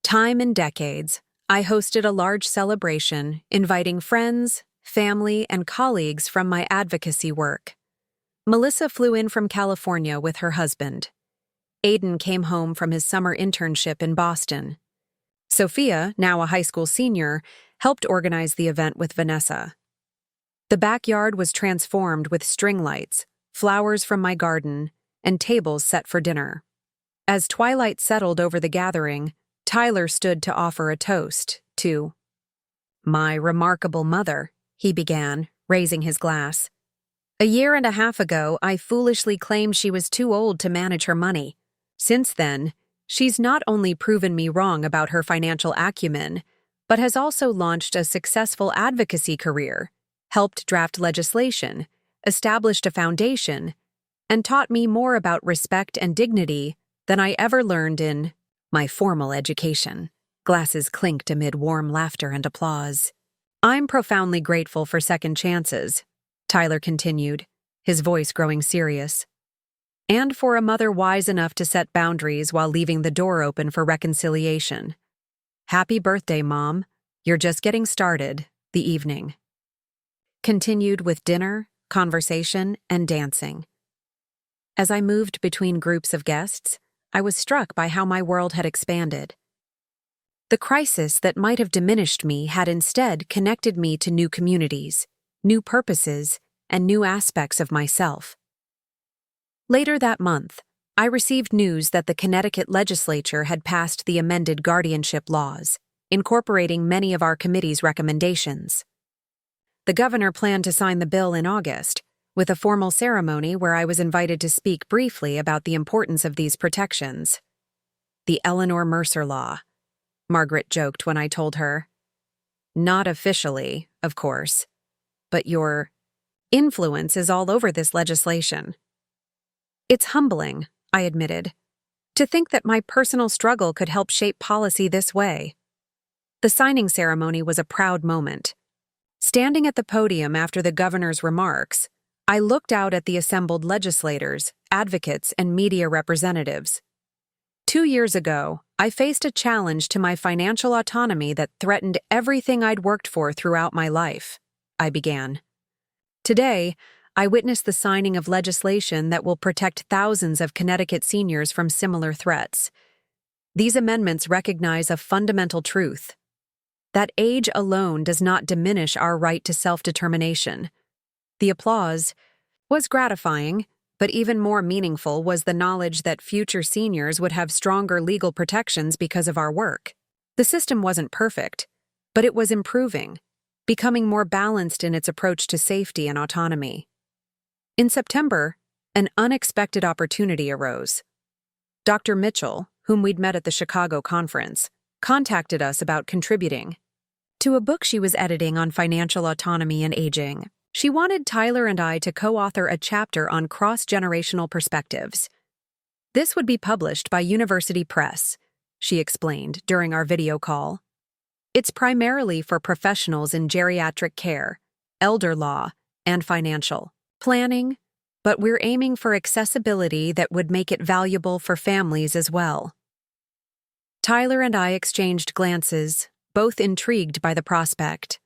time in decades, I hosted a large celebration inviting friends, family, and colleagues from my advocacy work. Melissa flew in from California with her husband. Aiden came home from his summer internship in Boston. Sophia, now a high school senior, helped organize the event with Vanessa. The backyard was transformed with string lights, flowers from my garden, and tables set for dinner. As twilight settled over the gathering, Tyler stood to offer a toast to my remarkable mother, he began, raising his glass. A year and a half ago, I foolishly claimed she was too old to manage her money. Since then, she's not only proven me wrong about her financial acumen, but has also launched a successful advocacy career, helped draft legislation, established a foundation, and taught me more about respect and dignity than I ever learned in my formal education. Glasses clinked amid warm laughter and applause. I'm profoundly grateful for second chances, Tyler continued, his voice growing serious. And for a mother wise enough to set boundaries while leaving the door open for reconciliation. Happy birthday, Mom. You're just getting started. The evening continued with dinner, conversation, and dancing. As I moved between groups of guests, I was struck by how my world had expanded. The crisis that might have diminished me had instead connected me to new communities, new purposes, and new aspects of myself. Later that month, I received news that the Connecticut legislature had passed the amended guardianship laws, incorporating many of our committee's recommendations. The governor planned to sign the bill in August, with a formal ceremony where I was invited to speak briefly about the importance of these protections. The Eleanor Mercer Law, Margaret joked when I told her. Not officially, of course, but your influence is all over this legislation. It's humbling, I admitted, to think that my personal struggle could help shape policy this way. The signing ceremony was a proud moment. Standing at the podium after the governor's remarks, I looked out at the assembled legislators, advocates, and media representatives. 2 years ago, I faced a challenge to my financial autonomy that threatened everything I'd worked for throughout my life, I began. Today, I witnessed the signing of legislation that will protect thousands of Connecticut seniors from similar threats. These amendments recognize a fundamental truth: that age alone does not diminish our right to self-determination. The applause was gratifying, but even more meaningful was the knowledge that future seniors would have stronger legal protections because of our work. The system wasn't perfect, but it was improving, becoming more balanced in its approach to safety and autonomy. In September, an unexpected opportunity arose. Dr. Mitchell, whom we'd met at the Chicago conference, contacted us about contributing to a book she was editing on financial autonomy and aging. She wanted Tyler and I to co-author a chapter on cross-generational perspectives. This would be published by University Press, she explained during our video call. It's primarily for professionals in geriatric care, elder law, and financial planning, but we're aiming for accessibility that would make it valuable for families as well. Tyler and I exchanged glances, both intrigued by the prospect.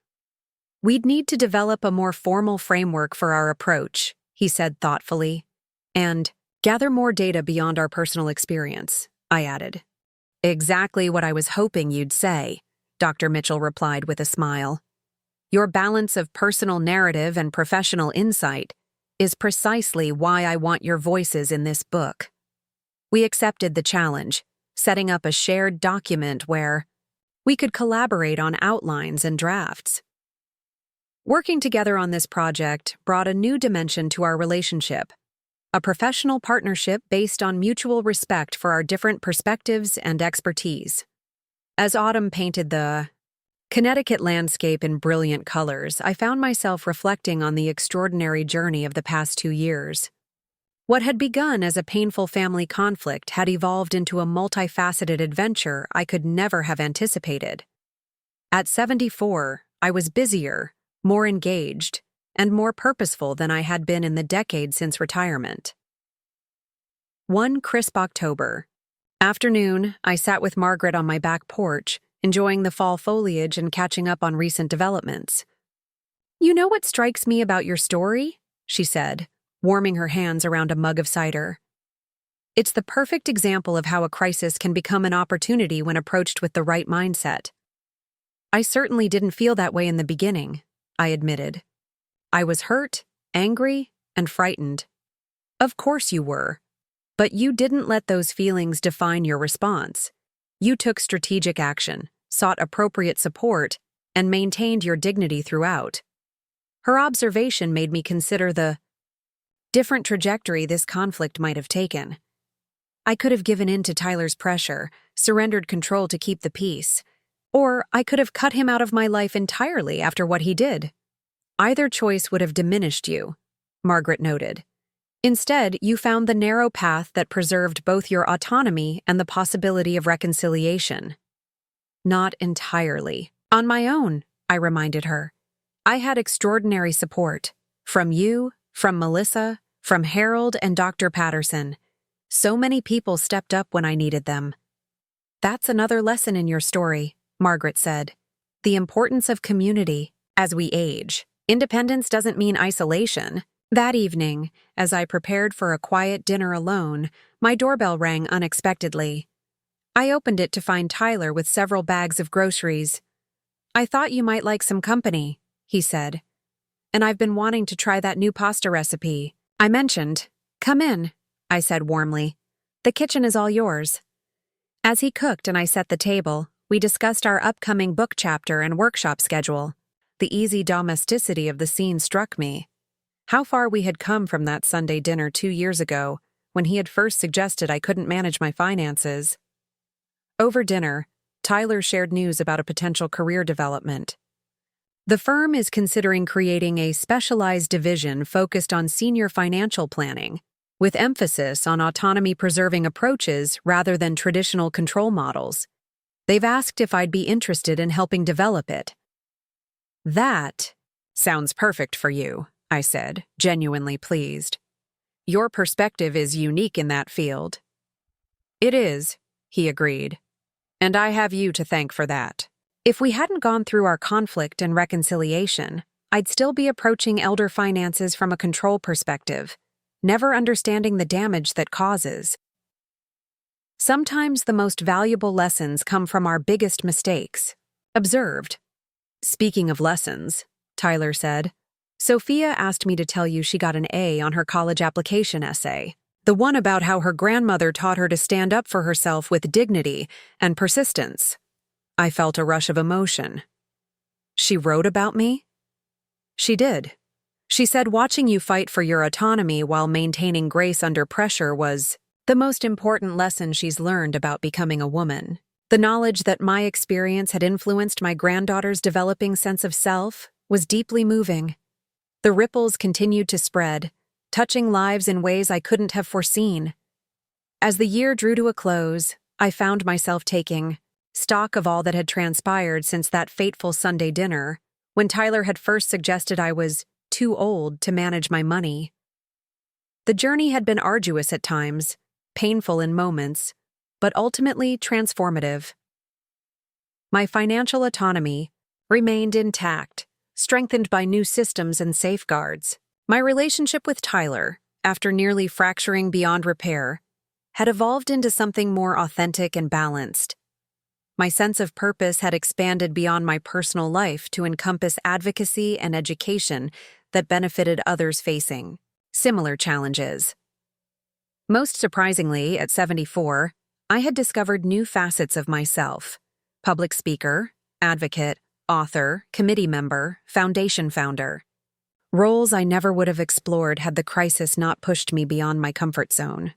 We'd need to develop a more formal framework for our approach, he said thoughtfully, and gather more data beyond our personal experience, I added. Exactly what I was hoping you'd say, Dr. Mitchell replied with a smile. Your balance of personal narrative and professional insight is precisely why I want your voices in this book. We accepted the challenge, setting up a shared document where we could collaborate on outlines and drafts. Working together on this project brought a new dimension to our relationship, a professional partnership based on mutual respect for our different perspectives and expertise. As autumn painted the Connecticut landscape in brilliant colors, I found myself reflecting on the extraordinary journey of the past 2 years. What had begun as a painful family conflict had evolved into a multifaceted adventure I could never have anticipated. At 74, I was busier, more engaged, and more purposeful than I had been in the decade since retirement. One crisp October afternoon, I sat with Margaret on my back porch, enjoying the fall foliage and catching up on recent developments. "You know what strikes me about your story?" she said, warming her hands around a mug of cider. "It's the perfect example of how a crisis can become an opportunity when approached with the right mindset." "I certainly didn't feel that way in the beginning," I admitted. "I was hurt, angry, and frightened." "Of course you were. But you didn't let those feelings define your response. You took strategic action, sought appropriate support, and maintained your dignity throughout." Her observation made me consider the different trajectory this conflict might have taken. I could have given in to Tyler's pressure, surrendered control to keep the peace, or I could have cut him out of my life entirely after what he did. Either choice would have diminished you, Margaret noted. Instead, you found the narrow path that preserved both your autonomy and the possibility of reconciliation. Not entirely. On my own, I reminded her. I had extraordinary support. From you, from Melissa, from Harold and Dr. Patterson. So many people stepped up when I needed them. "That's another lesson in your story," Margaret said. "The importance of community. As we age, independence doesn't mean isolation." That evening, as I prepared for a quiet dinner alone, my doorbell rang unexpectedly. I opened it to find Tyler with several bags of groceries. "I thought you might like some company," he said. "And I've been wanting to try that new pasta recipe I mentioned." "Come in," I said warmly. "The kitchen is all yours." As he cooked and I set the table, we discussed our upcoming book chapter and workshop schedule. The easy domesticity of the scene struck me. How far we had come from that Sunday dinner 2 years ago, when he had first suggested I couldn't manage my finances. Over dinner, Tyler shared news about a potential career development. The firm is considering creating a specialized division focused on senior financial planning, with emphasis on autonomy-preserving approaches rather than traditional control models. They've asked if I'd be interested in helping develop it. "That sounds perfect for you," I said, genuinely pleased. "Your perspective is unique in that field." "It is," he agreed. "And I have you to thank for that. If we hadn't gone through our conflict and reconciliation, I'd still be approaching elder finances from a control perspective, never understanding the damage that causes. Sometimes the most valuable lessons come from our biggest mistakes." Observed. "Speaking of lessons," Tyler said, "Sophia asked me to tell you she got an A on her college application essay. The one about how her grandmother taught her to stand up for herself with dignity and persistence." I felt a rush of emotion. "She wrote about me?" "She did. She said watching you fight for your autonomy while maintaining grace under pressure was the most important lesson she's learned about becoming a woman. The knowledge that my experience had influenced my granddaughter's developing sense of self was deeply moving. The ripples continued to spread, touching lives in ways I couldn't have foreseen. As the year drew to a close, I found myself taking stock of all that had transpired since that fateful Sunday dinner, when Tyler had first suggested I was too old to manage my money. The journey had been arduous at times, painful in moments, but ultimately transformative. My financial autonomy remained intact, strengthened by new systems and safeguards. My relationship with Tyler, after nearly fracturing beyond repair, had evolved into something more authentic and balanced. My sense of purpose had expanded beyond my personal life to encompass advocacy and education that benefited others facing similar challenges. Most surprisingly, at 74, I had discovered new facets of myself: public speaker, advocate, author, committee member, foundation founder. Roles I never would have explored had the crisis not pushed me beyond my comfort zone.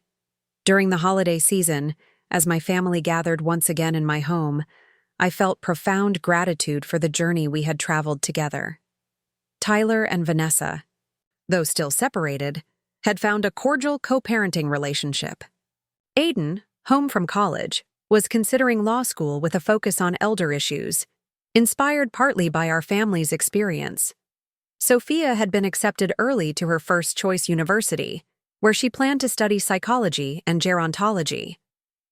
During the holiday season, as my family gathered once again in my home, I felt profound gratitude for the journey we had traveled together. Tyler and Vanessa, though still separated, had found a cordial co-parenting relationship. Aiden, home from college, was considering law school with a focus on elder issues, inspired partly by our family's experience. Sophia had been accepted early to her first-choice university, where she planned to study psychology and gerontology.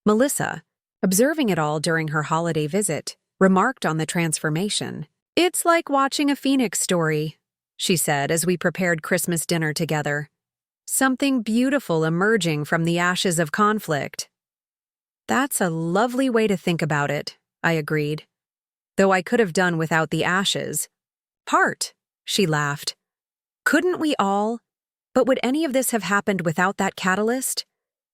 Melissa, observing it all during her holiday visit, remarked on the transformation. "It's like watching a Phoenix story," she said as we prepared Christmas dinner together. "Something beautiful emerging from the ashes of conflict." "That's a lovely way to think about it," I agreed. "Though I could have done without the ashes." She laughed. "Couldn't we all? But would any of this have happened without that catalyst?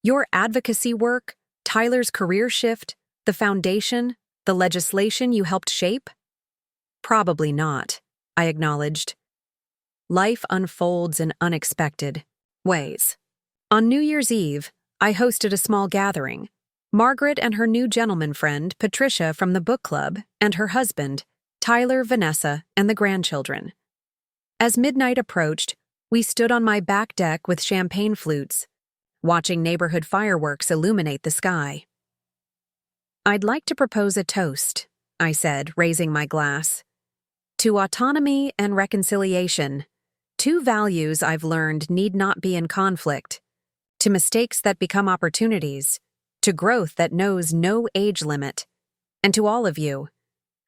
Your advocacy work, Tyler's career shift, the foundation, the legislation you helped shape?" "Probably not," I acknowledged. Life unfolds in unexpected ways. On New Year's Eve, I hosted a small gathering. Margaret and her new gentleman friend, Patricia from the book club, and her husband, Tyler, Vanessa, and the grandchildren. As midnight approached, we stood on my back deck with champagne flutes, watching neighborhood fireworks illuminate the sky. "I'd like to propose a toast," I said, raising my glass. "To autonomy and reconciliation, two values I've learned need not be in conflict. To mistakes that become opportunities, to growth that knows no age limit, and to all of you,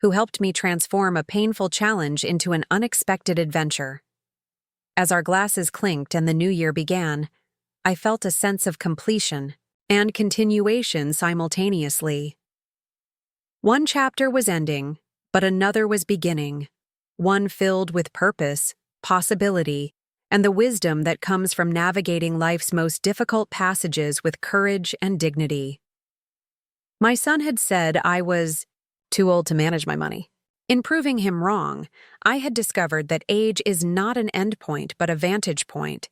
who helped me transform a painful challenge into an unexpected adventure." As our glasses clinked and the new year began, I felt a sense of completion and continuation simultaneously. One chapter was ending, but another was beginning, one filled with purpose, possibility, and the wisdom that comes from navigating life's most difficult passages with courage and dignity. My son had said I was too old to manage my money. In proving him wrong, I had discovered that age is not an endpoint but a vantage point,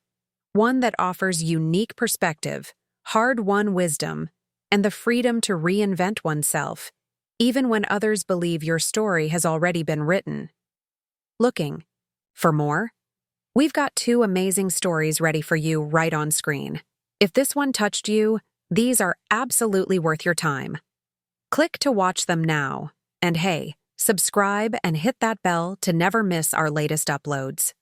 one that offers unique perspective, hard-won wisdom, and the freedom to reinvent oneself, even when others believe your story has already been written. Looking for more? We've got two amazing stories ready for you right on screen. If this one touched you, these are absolutely worth your time. Click to watch them now, and hey, subscribe and hit that bell to never miss our latest uploads.